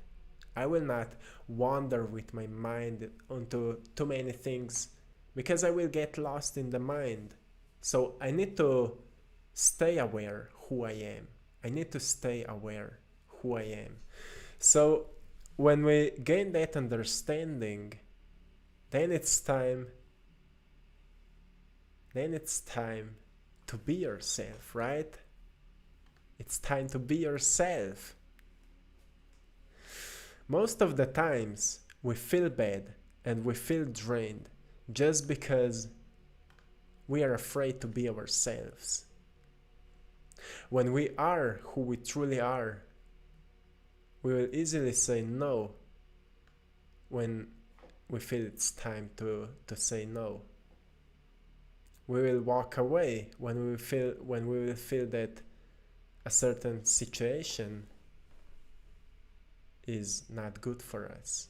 I will not wander with my mind onto too many things because I will get lost in the mind. So I need to stay aware who I am. I need to stay aware who I am. So when we gain that understanding, then it's time to be yourself, right? It's time to be yourself. Most of the times we feel bad and we feel drained just because we are afraid to be ourselves. When we are who we truly are, we will easily say no when we feel it's time to say no. We will walk away when we will feel that a certain situation is not good for us.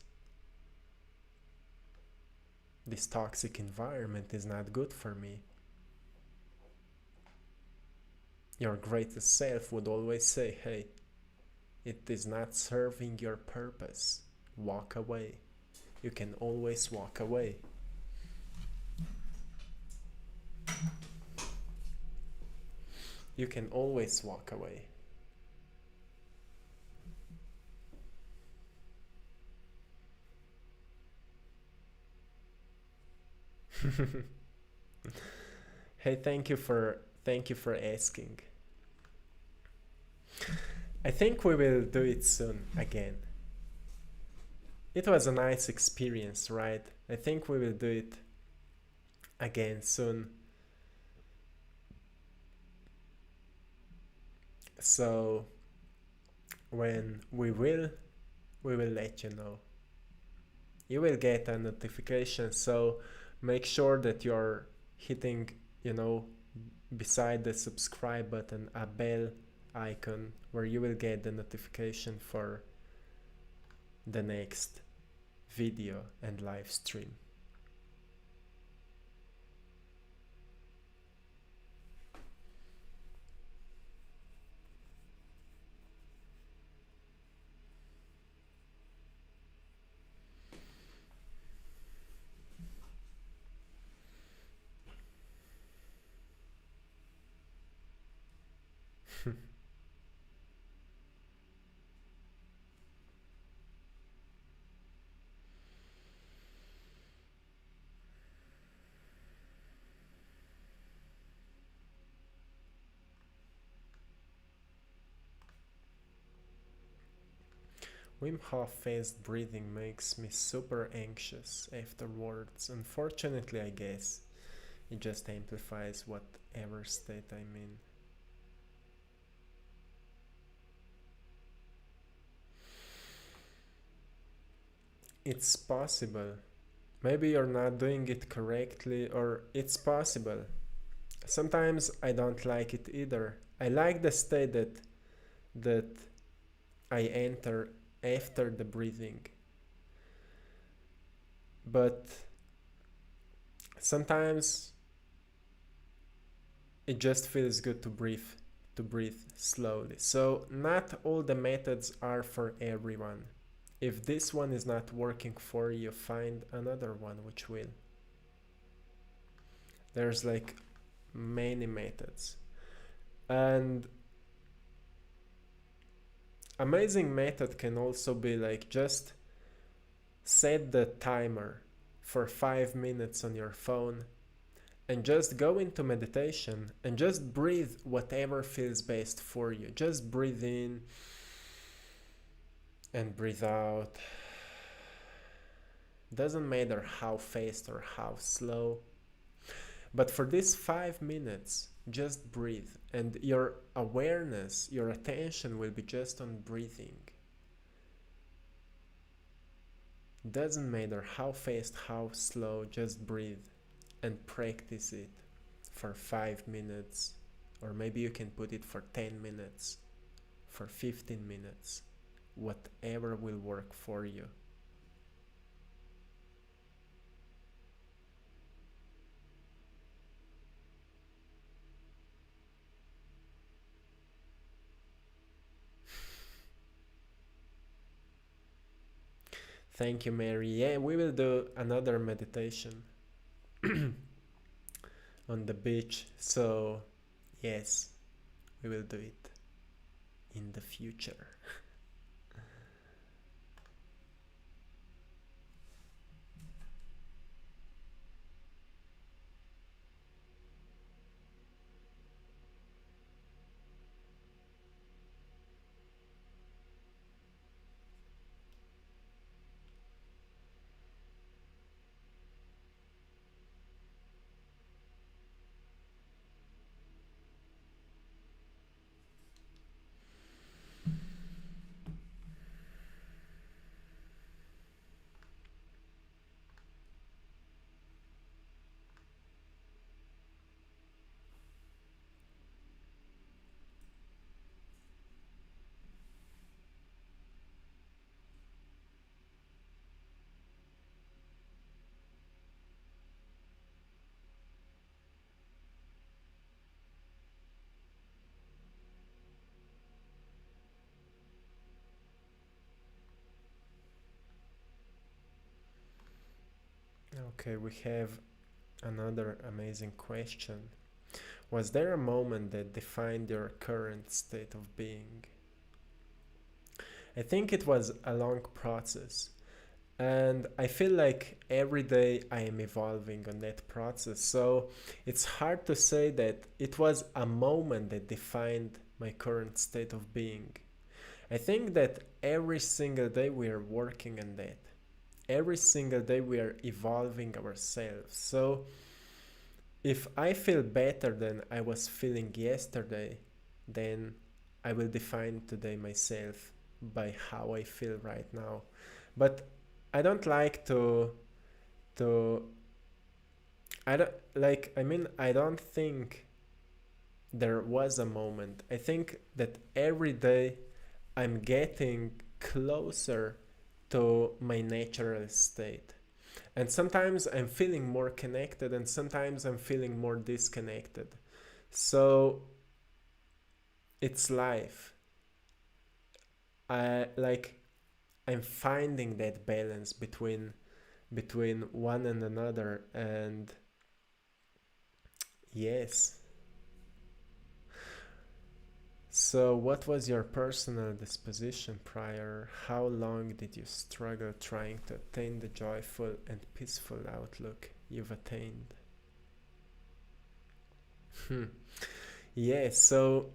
This toxic environment is not good for me. Your greatest self would always say, hey, it is not serving your purpose. Walk away. You can always walk away. You can always walk away. Hey, thank you for asking. I think we will do it soon again. It was a nice experience, right? I think we will do it again soon. So when we will let you know. You will get a notification, so make sure that you're hitting, beside the subscribe button, a bell icon where you will get the notification for the next video and live stream. Wim Hof fast breathing makes me super anxious afterwards. Unfortunately, I guess it just amplifies whatever state I'm in. It's possible. Maybe you're not doing it correctly, or it's possible. Sometimes I don't like it either. I like the state that I enter after the breathing. But sometimes it just feels good to breathe slowly. So not all the methods are for everyone. If this one is not working for you, find another one which will. There's like many methods. And amazing method can also be like just set the timer for 5 minutes on your phone and just go into meditation and just breathe whatever feels best for you. Just breathe in and breathe out. Doesn't matter how fast or how slow. But for these 5 minutes, just breathe. And your awareness, your attention will be just on breathing. Doesn't matter how fast, how slow, just breathe and practice it for 5 minutes. Or maybe you can put it for 10 minutes, for 15 minutes. Whatever will work for you. Thank you, Mary. Yeah, we will do another meditation on the beach. So, yes, we will do it in the future. Okay, we have another amazing question. Was there a moment that defined your current state of being? I think it was a long process. And I feel like every day I am evolving on that process. So it's hard to say that it was a moment that defined my current state of being. I think that every single day we are working on that. Every single day we are evolving ourselves. So if I feel better than I was feeling yesterday, then I will define today myself by how I feel right now. But I don't like to I don't like I mean I don't think there was a moment. I think that every day I'm getting closer to my natural state. And sometimes I'm feeling more connected and sometimes I'm feeling more disconnected. So it's life. I like I'm finding that balance between one and another, and yes. So, what was your personal disposition prior? How long did you struggle trying to attain the joyful and peaceful outlook you've attained? Yeah, so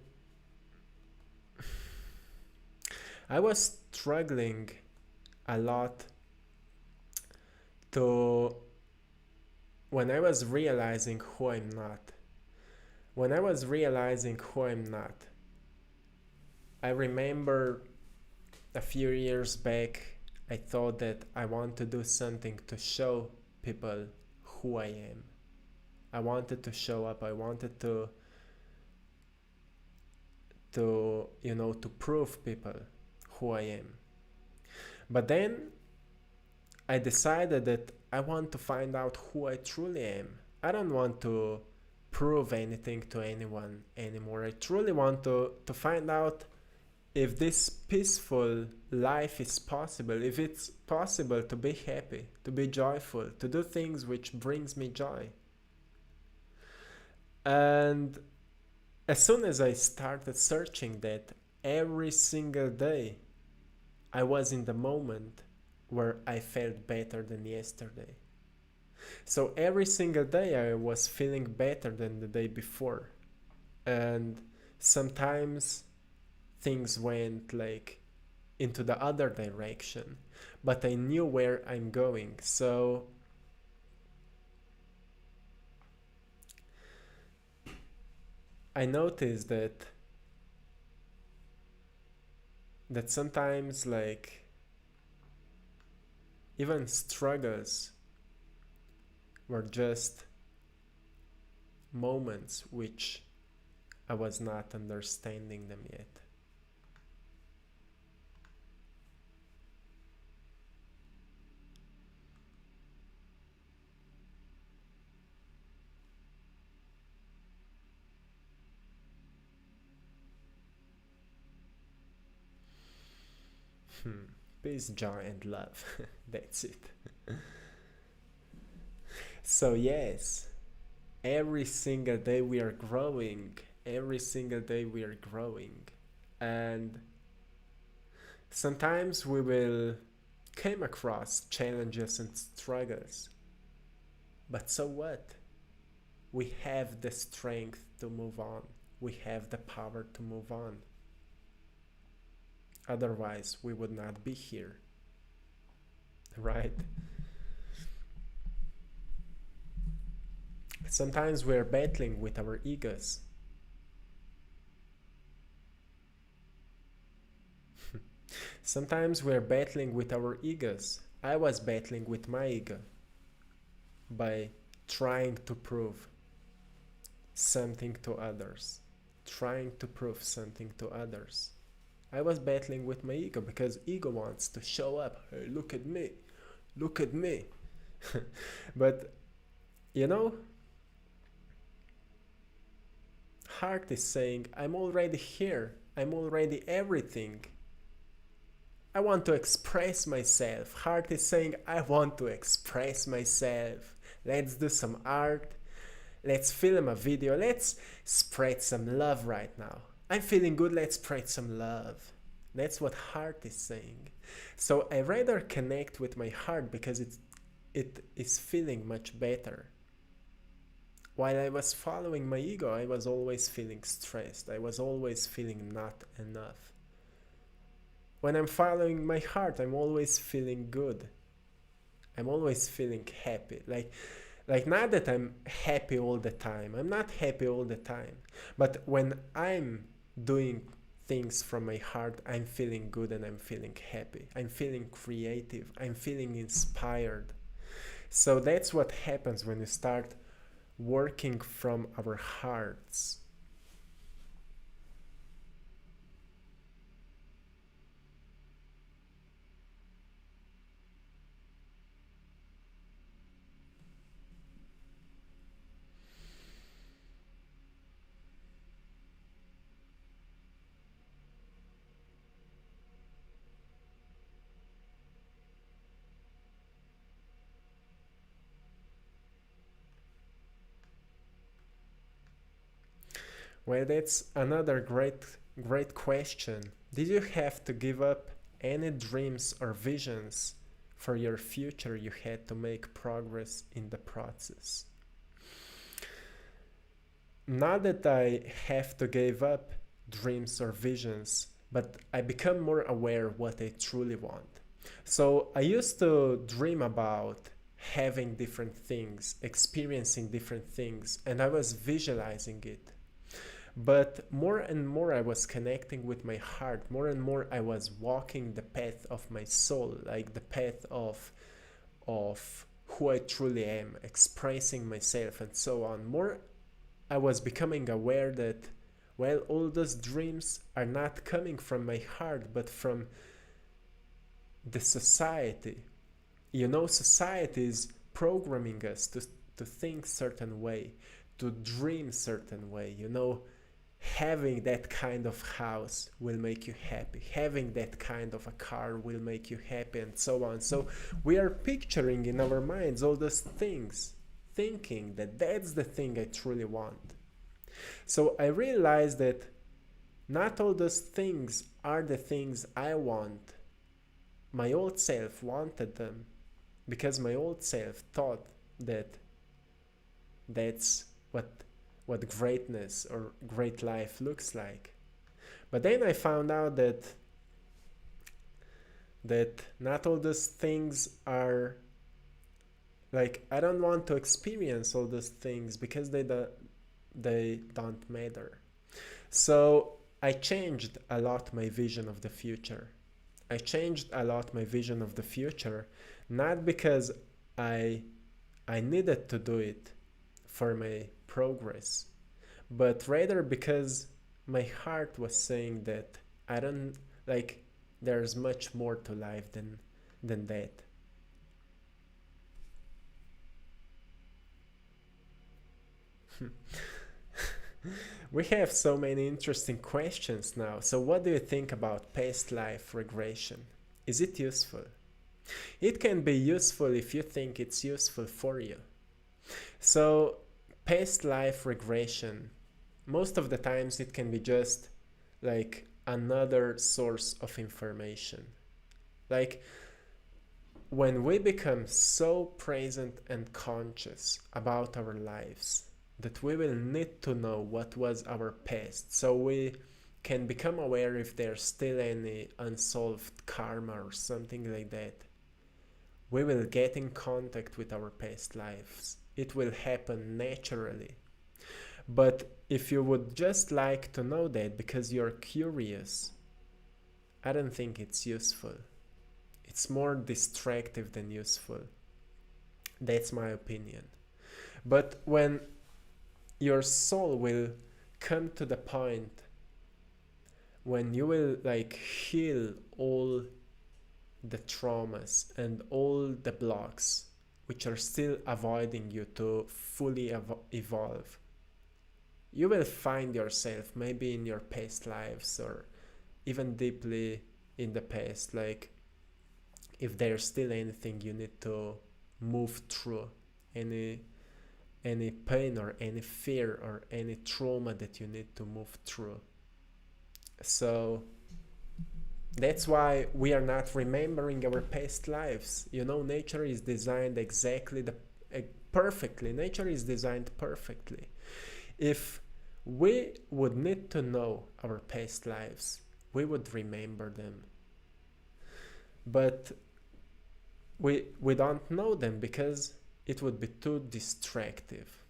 I was struggling a lot to when I was realizing who I'm not. When I was realizing who I'm not, I remember a few years back, I thought that I want to do something to show people who I am. I wanted to show up. I wanted to prove people who I am. But then I decided that I want to find out who I truly am. I don't want to prove anything to anyone anymore. I truly want to find out if this peaceful life is possible, if it's possible to be happy, to be joyful, to do things which brings me joy. And as soon as I started searching that, every single day I was in the moment where I felt better than yesterday. So every single day I was feeling better than the day before. And sometimes things went like into the other direction, but I knew where I'm going. So I noticed that sometimes like even struggles were just moments which I was not understanding them yet. Peace, joy, and love. That's it. So, yes, every single day we are growing. Every single day we are growing. And sometimes we will come across challenges and struggles. But so what? We have the strength to move on. We have the power to move on. Otherwise, we would not be here. Right? Sometimes we're battling with our egos. Sometimes we're battling with our egos. I was battling with my ego by trying to prove something to others. Trying to prove something to others. I was battling with my ego because ego wants to show up. Hey, look at me. Look at me. But, you know, heart is saying, I'm already here. I'm already everything. I want to express myself. Heart is saying, I want to express myself. Let's do some art. Let's film a video. Let's spread some love right now. I'm feeling good. Let's spread some love. That's what heart is saying. So I rather connect with my heart because it is feeling much better. While I was following my ego, I was always feeling stressed. I was always feeling not enough. When I'm following my heart, I'm always feeling good. I'm always feeling happy. Like not that I'm happy all the time. I'm not happy all the time. But when I'm doing things from my heart, I'm feeling good and I'm feeling happy. I'm feeling creative. I'm feeling inspired. So that's what happens when you start working from our hearts. Well, that's another great great question. Did you have to give up any dreams or visions for your future you had to make progress in the process? Not that I have to give up dreams or visions, but I become more aware what I truly want. So I used to dream about having different things, experiencing different things, and I was visualizing it. But more and more I was connecting with my heart, more and more I was walking the path of my soul, like the path of who I truly am, expressing myself and so on. More I was becoming aware that, well, all those dreams are not coming from my heart, but from the society. You know, society is programming us to think certain way, to dream certain way. You know, having that kind of house will make you happy, having that kind of a car will make you happy, and so on. So we are picturing in our minds all those things, thinking that that's the thing I truly want. So I realized that not all those things are the things I want. My old self wanted them because my old self thought that that's what greatness or great life looks like. But then I found out that not all those things are, like, I don't want to experience all those things because they don't matter. So I changed a lot my vision of the future. I changed a lot my vision of the future, not because I needed to do it for my progress, but rather because my heart was saying that I don't, like, there's much more to life than that. We have so many interesting questions now. So what do you think about past life regression? Is it useful? It can be useful if you think it's useful for you. So past life regression, most of the times it can be just like another source of information. Like when we become so present and conscious about our lives that we will need to know what was our past, so we can become aware if there's still any unsolved karma or something like that. We will get in contact with our past lives. It will happen naturally. But if you would just like to know that because you're curious, I don't think it's useful. It's more distractive than useful. That's my opinion. But when your soul will come to the point when you will like heal all the traumas and all the blocks which are still avoiding you to fully evolve, you will find yourself maybe in your past lives or even deeply in the past, like if there's still anything you need to move through, any pain or any fear or any trauma that you need to move through. So that's why we are not remembering our past lives. You know, nature is designed exactly perfectly. Nature is designed perfectly. If we would need to know our past lives, we would remember them. But we don't know them because it would be too distractive.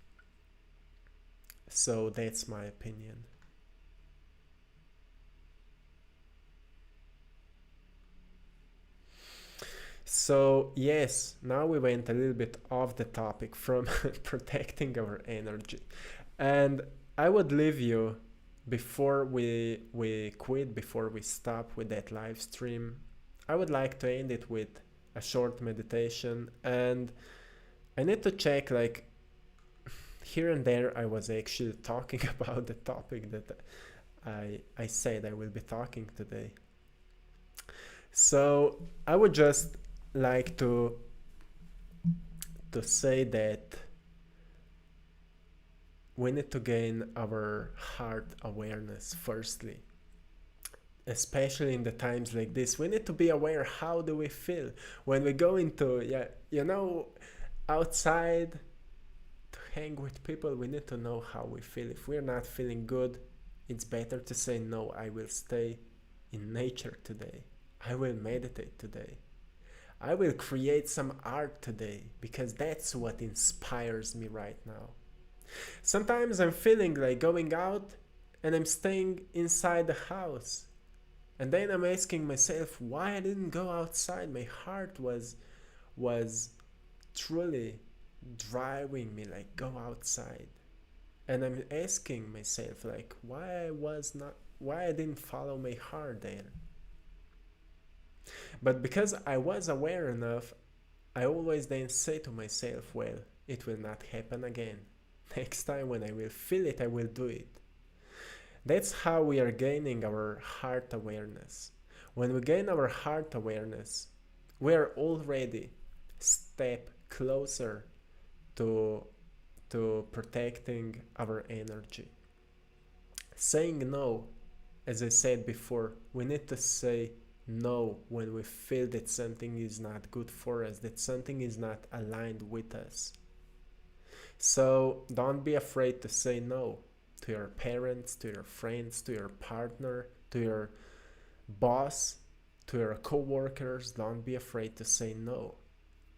So that's my opinion. So yes, now we went a little bit off the topic from protecting our energy. And I would leave you, before we quit, before we stop with that live stream, I would like to end it with a short meditation. And I need to check, like, here and there I was actually talking about the topic that I said I will be talking today. So I would just like to say that we need to gain our heart awareness firstly. especially in the times like this. We need to be aware, how do we feel when we go into, outside to hang with people. We need to know how we feel. If we're not feeling good, it's better to say, no, I will stay in nature today, I will meditate today, I will create some art today, because that's what inspires me right now. Sometimes I'm feeling like going out and I'm staying inside the house. And then I'm asking myself why I didn't go outside. My heart was truly driving me like, go outside. And I'm asking myself like, why I didn't follow my heart then. But because I was aware enough, I always then say to myself, well, it will not happen again. Next time when I will feel it, I will do it. That's how we are gaining our heart awareness. When we gain our heart awareness, we are already step closer to protecting our energy. Saying no, as I said before, we need to say no when we feel that something is not good for us, that something is not aligned with us. So don't be afraid to say no to your parents, to your friends, to your partner, to your boss, to your co-workers. Don't be afraid to say no,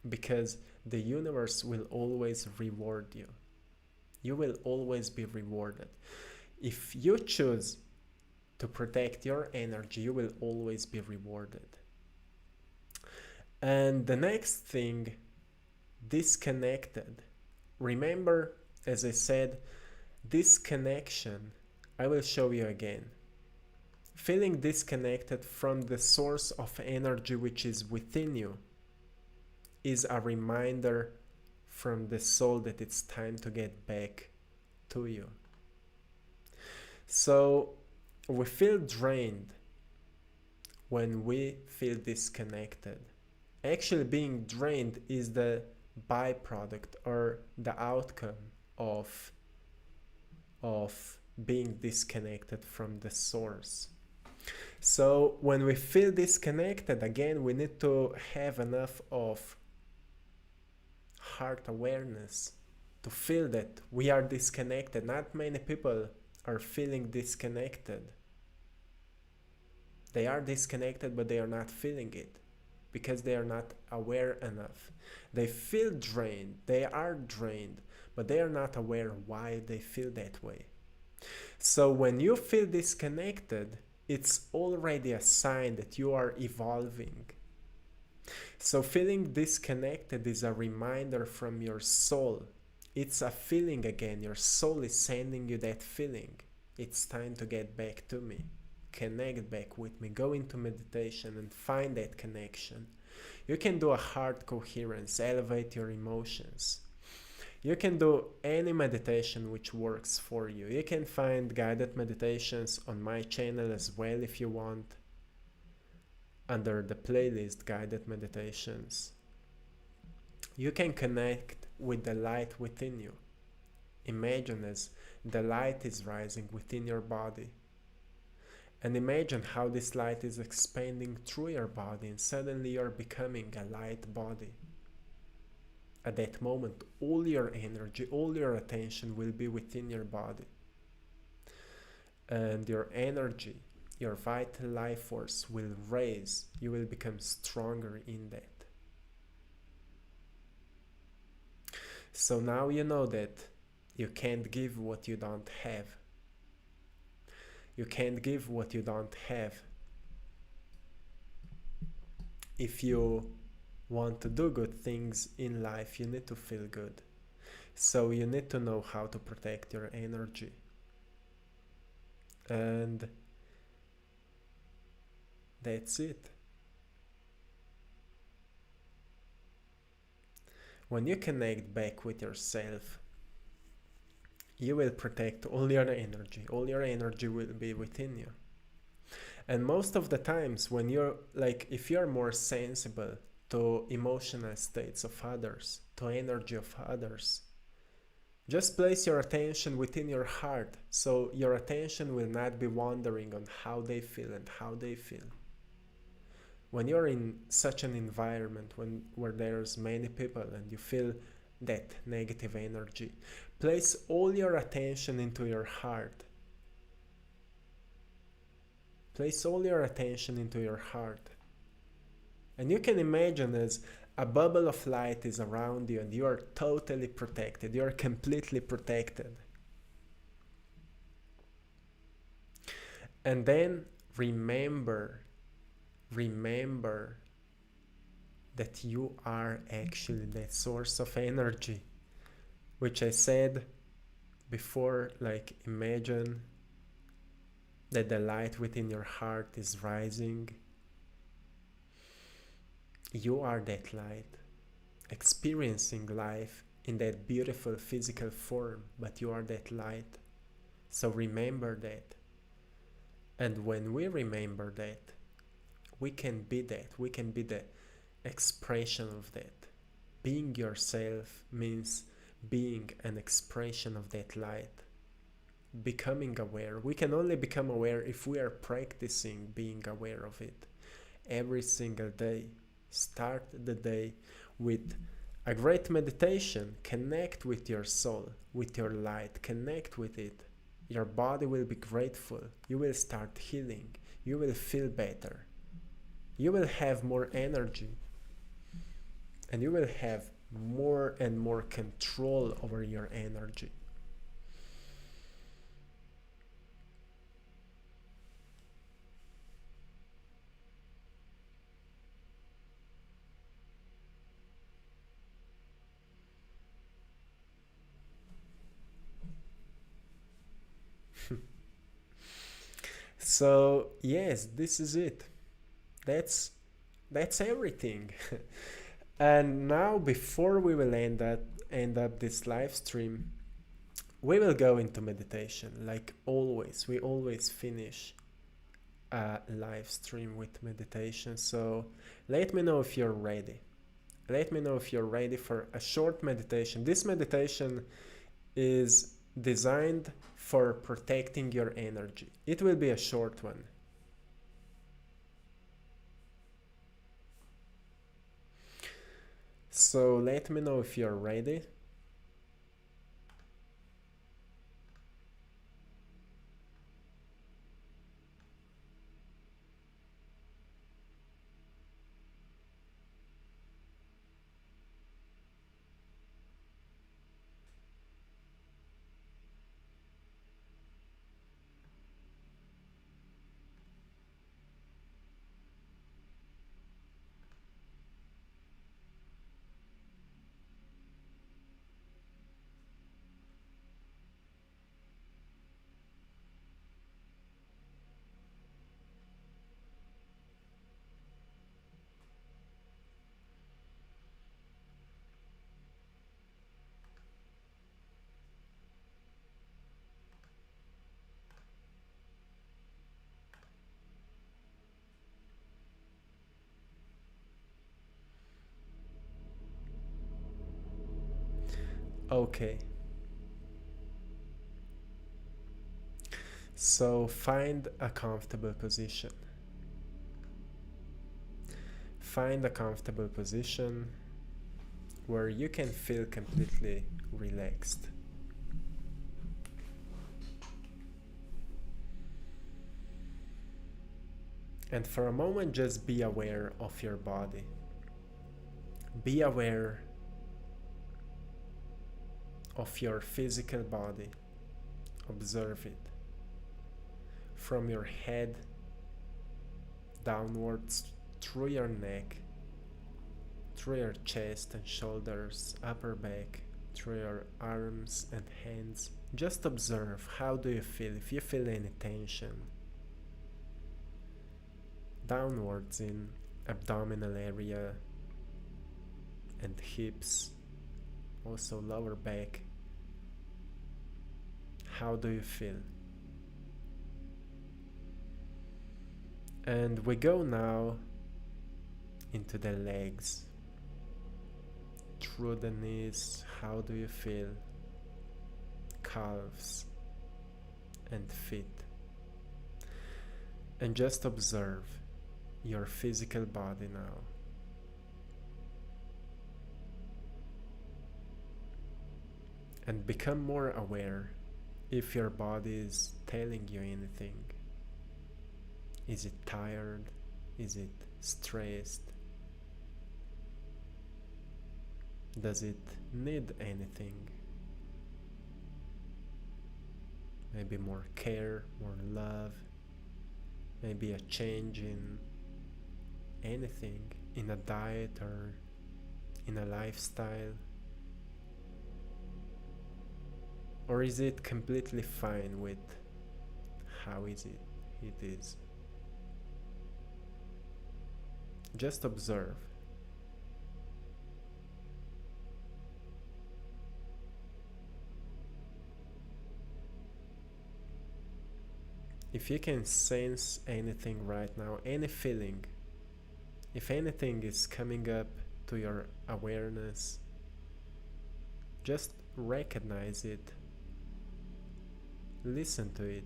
because the universe will always reward you. You will always be rewarded. If you choose to protect your energy, you will always be rewarded. And the next thing, disconnected. Remember, as I said, disconnection, I will show you again. Feeling disconnected from the source of energy which is within you is a reminder from the soul that it's time to get back to you. So we feel drained when we feel disconnected. Actually, being drained is the byproduct or the outcome of being disconnected from the source. So when we feel disconnected, again, we need to have enough of heart awareness to feel that we are disconnected. Not many people are feeling disconnected. They are disconnected, but they are not feeling it because they are not aware enough. They feel drained, they are drained, but they are not aware why they feel that way. So when you feel disconnected, it's already a sign that you are evolving. So feeling disconnected is a reminder from your soul. It's a feeling again. Your soul is sending you that feeling. It's time to get back to me. Connect back with me. Go into meditation and find that connection. You can do a heart coherence, elevate your emotions. You can do any meditation which works for you. You can find guided meditations on my channel as well if you want, under the playlist Guided Meditations. You can connect with the light within you. Imagine as the light is rising within your body. And imagine how this light is expanding through your body, and suddenly you're becoming a light body. At that moment, all your energy, all your attention will be within your body. And your energy, your vital life force will raise. You will become stronger in that. So now you know that you can't give what you don't have. You can't give what you don't have. If you want to do good things in life, you need to feel good. So you need to know how to protect your energy. And that's it. When you connect back with yourself, you will protect all your energy. All your energy will be within you. And most of the times when you're like, if you're more sensible to emotional states of others, to energy of others, Just place your attention within your heart, so your attention will not be wandering on how they feel and how they feel. When you're in such an environment where there's many people and you feel that negative energy, place all your attention into your heart. Place all your attention into your heart. And you can imagine as a bubble of light is around you and you are totally protected. You are completely protected. And then remember that you are actually that source of energy, which I said before, like imagine that the light within your heart is rising. You are that light, experiencing life in that beautiful physical form, but you are that light. So remember that. And when we remember that, we can be that. We can be the expression of that. Being yourself means being an expression of that light. Becoming aware. We can only become aware if we are practicing being aware of it every single day. Start the day with a great meditation. Connect with your soul, with your light. Connect with it. Your body will be grateful. You will start healing. You will feel better. You will have more energy. And you will have more and more control over your energy. So yes, this is it. That's everything. And now, before we will end up this live stream, we will go into meditation. Like always, we always finish a live stream with meditation. So let me know if you're ready. Let me know if you're ready for a short meditation. This meditation is designed for protecting your energy. It will be a short one. So let me know if you're ready. Okay. So find a comfortable position. Find a comfortable position where you can feel completely relaxed. And for a moment, just be aware of your body. Be aware of your physical body. Observe it. From your head downwards through your neck, through your chest and shoulders, upper back, through your arms and hands. Just observe, how do you feel? If you feel any tension, downwards in abdominal area and hips, also lower back, how do you feel? And we go now into the legs, through the knees, how do you feel? calves, and feet. And just observe your physical body now. And become more aware if your body is telling you anything. Is it tired? Is it stressed? Does it need anything? Maybe more care, more love, maybe a change in anything, in a diet or in a lifestyle? Or is it completely fine with how it is? Just observe. If you can sense anything right now, any feeling, if anything is coming up to your awareness, just recognize it. Listen to it.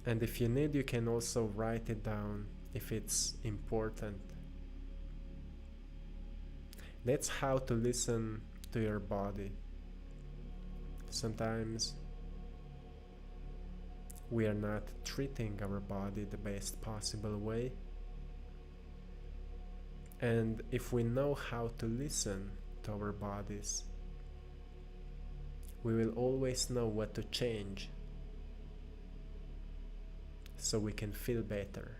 And if you need, you can also write it down if it's important. That's how to listen to your body. Sometimes we are not treating our body the best possible way. And if we know how to listen to our bodies, we will always know what to change so we can feel better.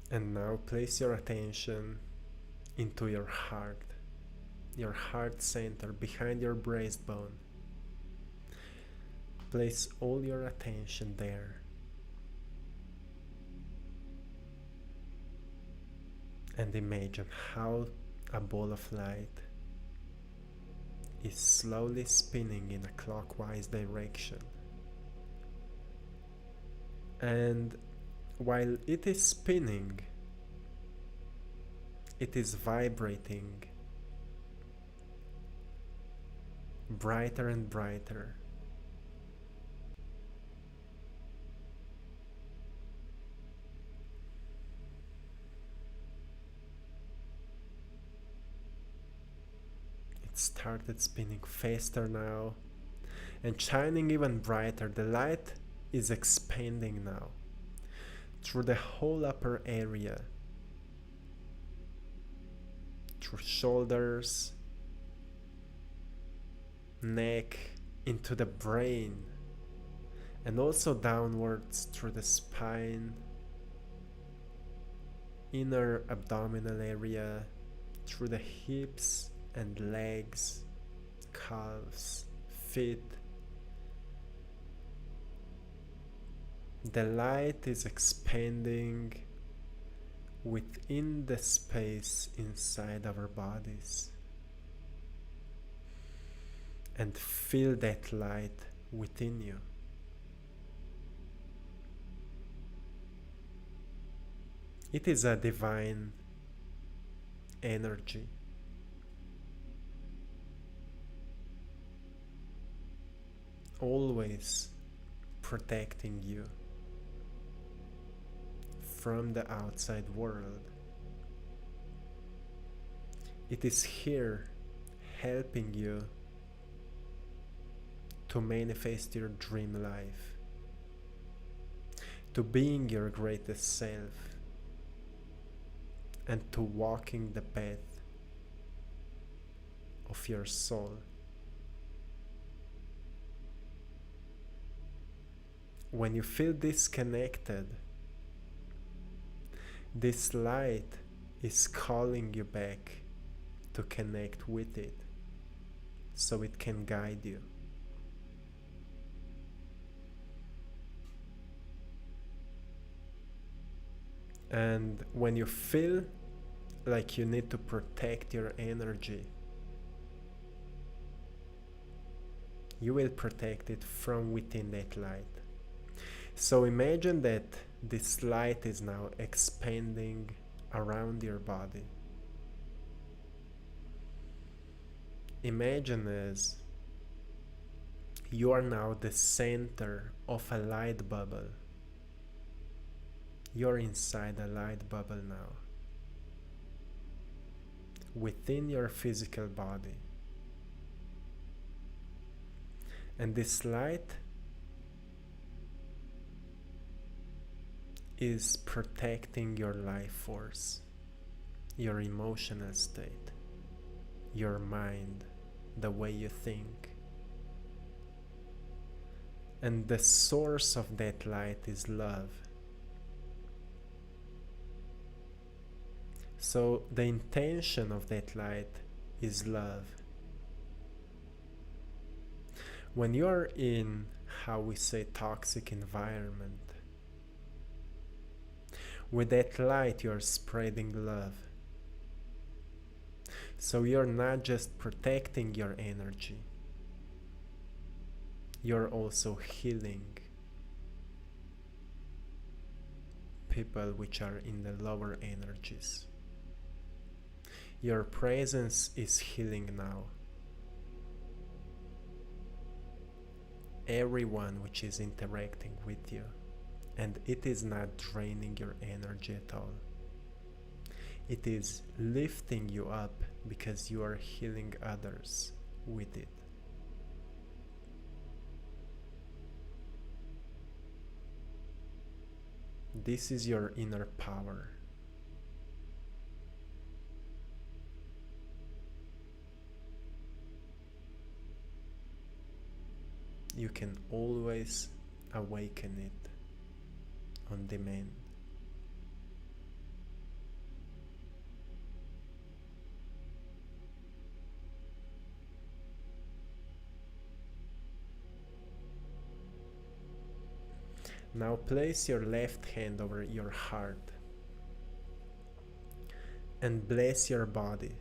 And now place your attention into your heart center behind your breastbone. Place all your attention there. And imagine how a ball of light is slowly spinning in a clockwise direction. And while it is spinning, it is vibrating brighter and brighter. It started spinning faster now and shining even brighter. The light is expanding now through the whole upper area, through shoulders, neck, into the brain, and also downwards through the spine, inner abdominal area, through the hips and legs, calves, feet. The light is expanding within the space inside our bodies. And feel that light within you. It is a divine energy. Always protecting you from the outside world. It is here helping you to manifest your dream life, to being your greatest self, and to walking the path of your soul. When you feel disconnected, this light is calling you back to connect with it so it can guide you. And when you feel like you need to protect your energy, you will protect it from within that light. So imagine that this light is now expanding around your body. Imagine as you are now the center of a light bubble. You're inside a light bubble now, within your physical body. And this light is protecting your life force, your emotional state, your mind, the way you think. And the source of that light is love. So the intention of that light is love. When you're in, how we say, toxic environment, with that light you're spreading love. So you're not just protecting your energy, you're also healing people which are in the lower energies. Your presence is healing now everyone which is interacting with you, and it is not draining your energy at all. It is lifting you up because you are healing others with it. This is your inner power. You can always awaken it on demand. Now place your left hand over your heart and bless your body.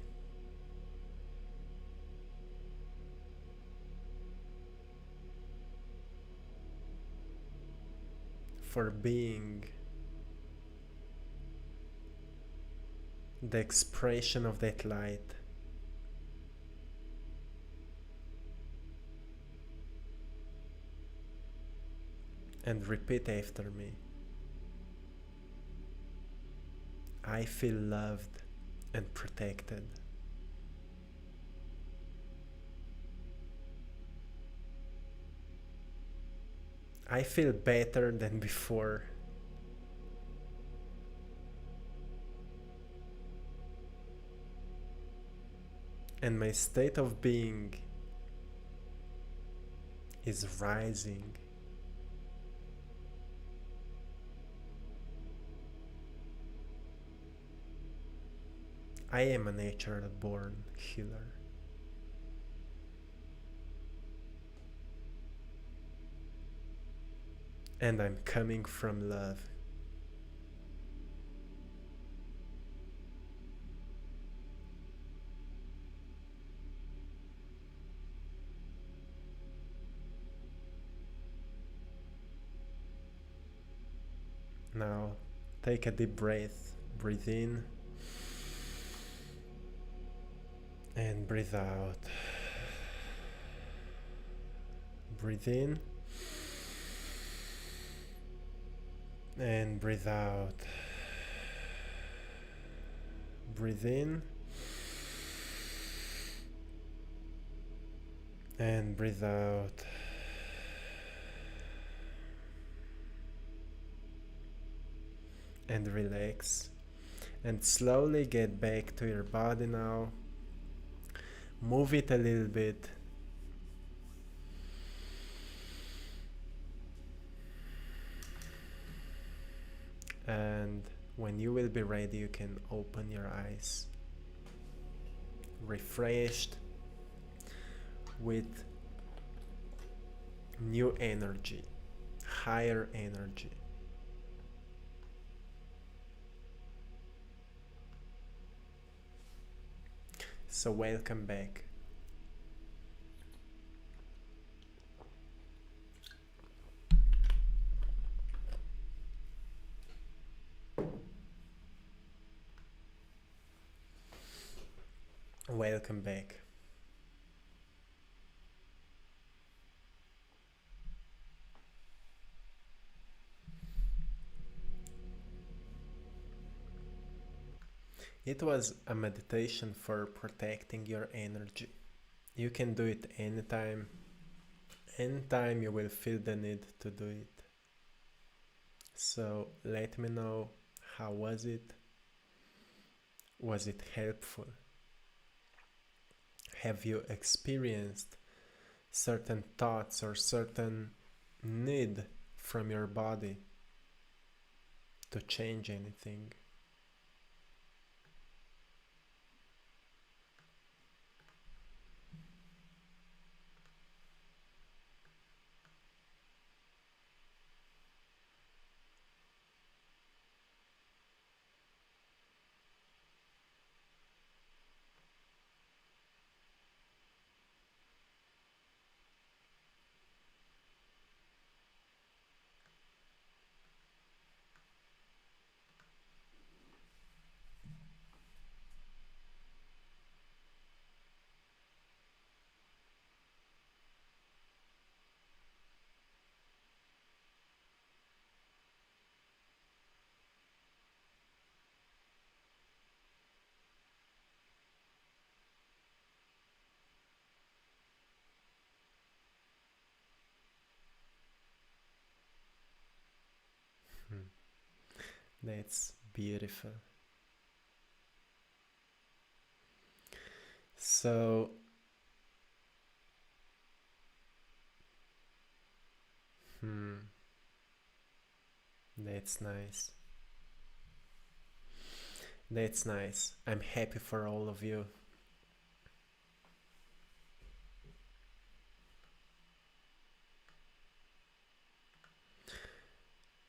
For being the expression of that light. And repeat after me. I feel loved and protected. I feel better than before. And my state of being is rising. I am a natural born healer. And I'm coming from love. Now, take a deep breath. Breathe in and breathe out. Breathe in and breathe out. Breathe in and breathe out. And relax. And slowly get back to your body now. Move it a little bit. And when you will be ready, you can open your eyes, refreshed, with new energy, higher energy. So welcome back. Welcome back. It was a meditation for protecting your energy. You can do it anytime. Anytime you will feel the need to do it. So let me know, how was it? Was it helpful? Have you experienced certain thoughts or certain need from your body to change anything? Hmm. That's beautiful. So, hmm, that's nice. That's nice. I'm happy for all of you.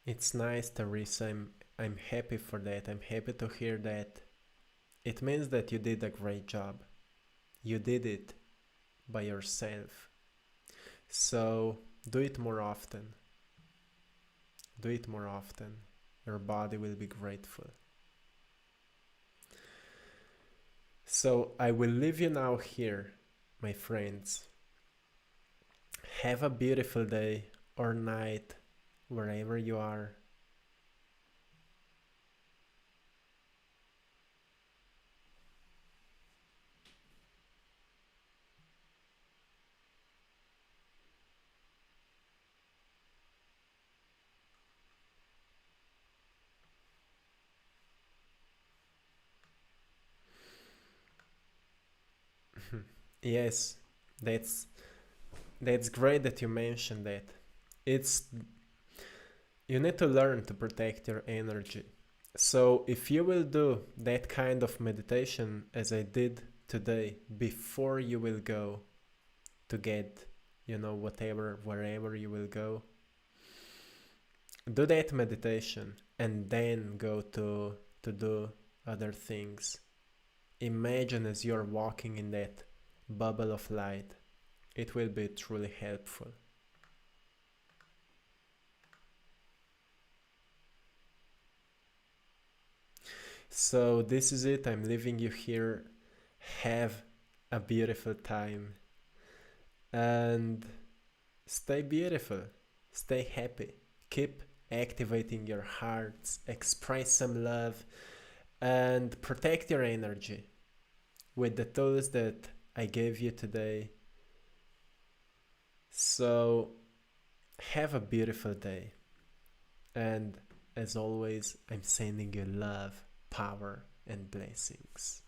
It's nice, Teresa. I'm happy for that. I'm happy to hear that. It means that you did a great job. You did it by yourself. So do it more often. Do it more often. Your body will be grateful. So I will leave you now here, my friends. Have a beautiful day or night, wherever you are. Yes, that's that's great that you mentioned that. It's You need to learn to protect your energy. So if you will do that kind of meditation as I did today before you will go to get, whatever, wherever you will go, do that meditation and then go to do other things. Imagine as you're walking in that bubble of light. It will be truly helpful. So this is it. I'm leaving you here. Have a beautiful time and stay beautiful. Stay happy. Keep activating your hearts. Express some love and protect your energy with the tools that I gave you today. So have a beautiful day. And as always, I'm sending you love, power, and blessings.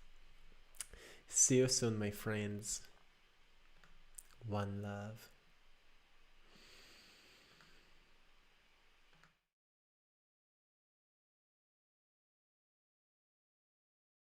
See you soon, my friends. One love.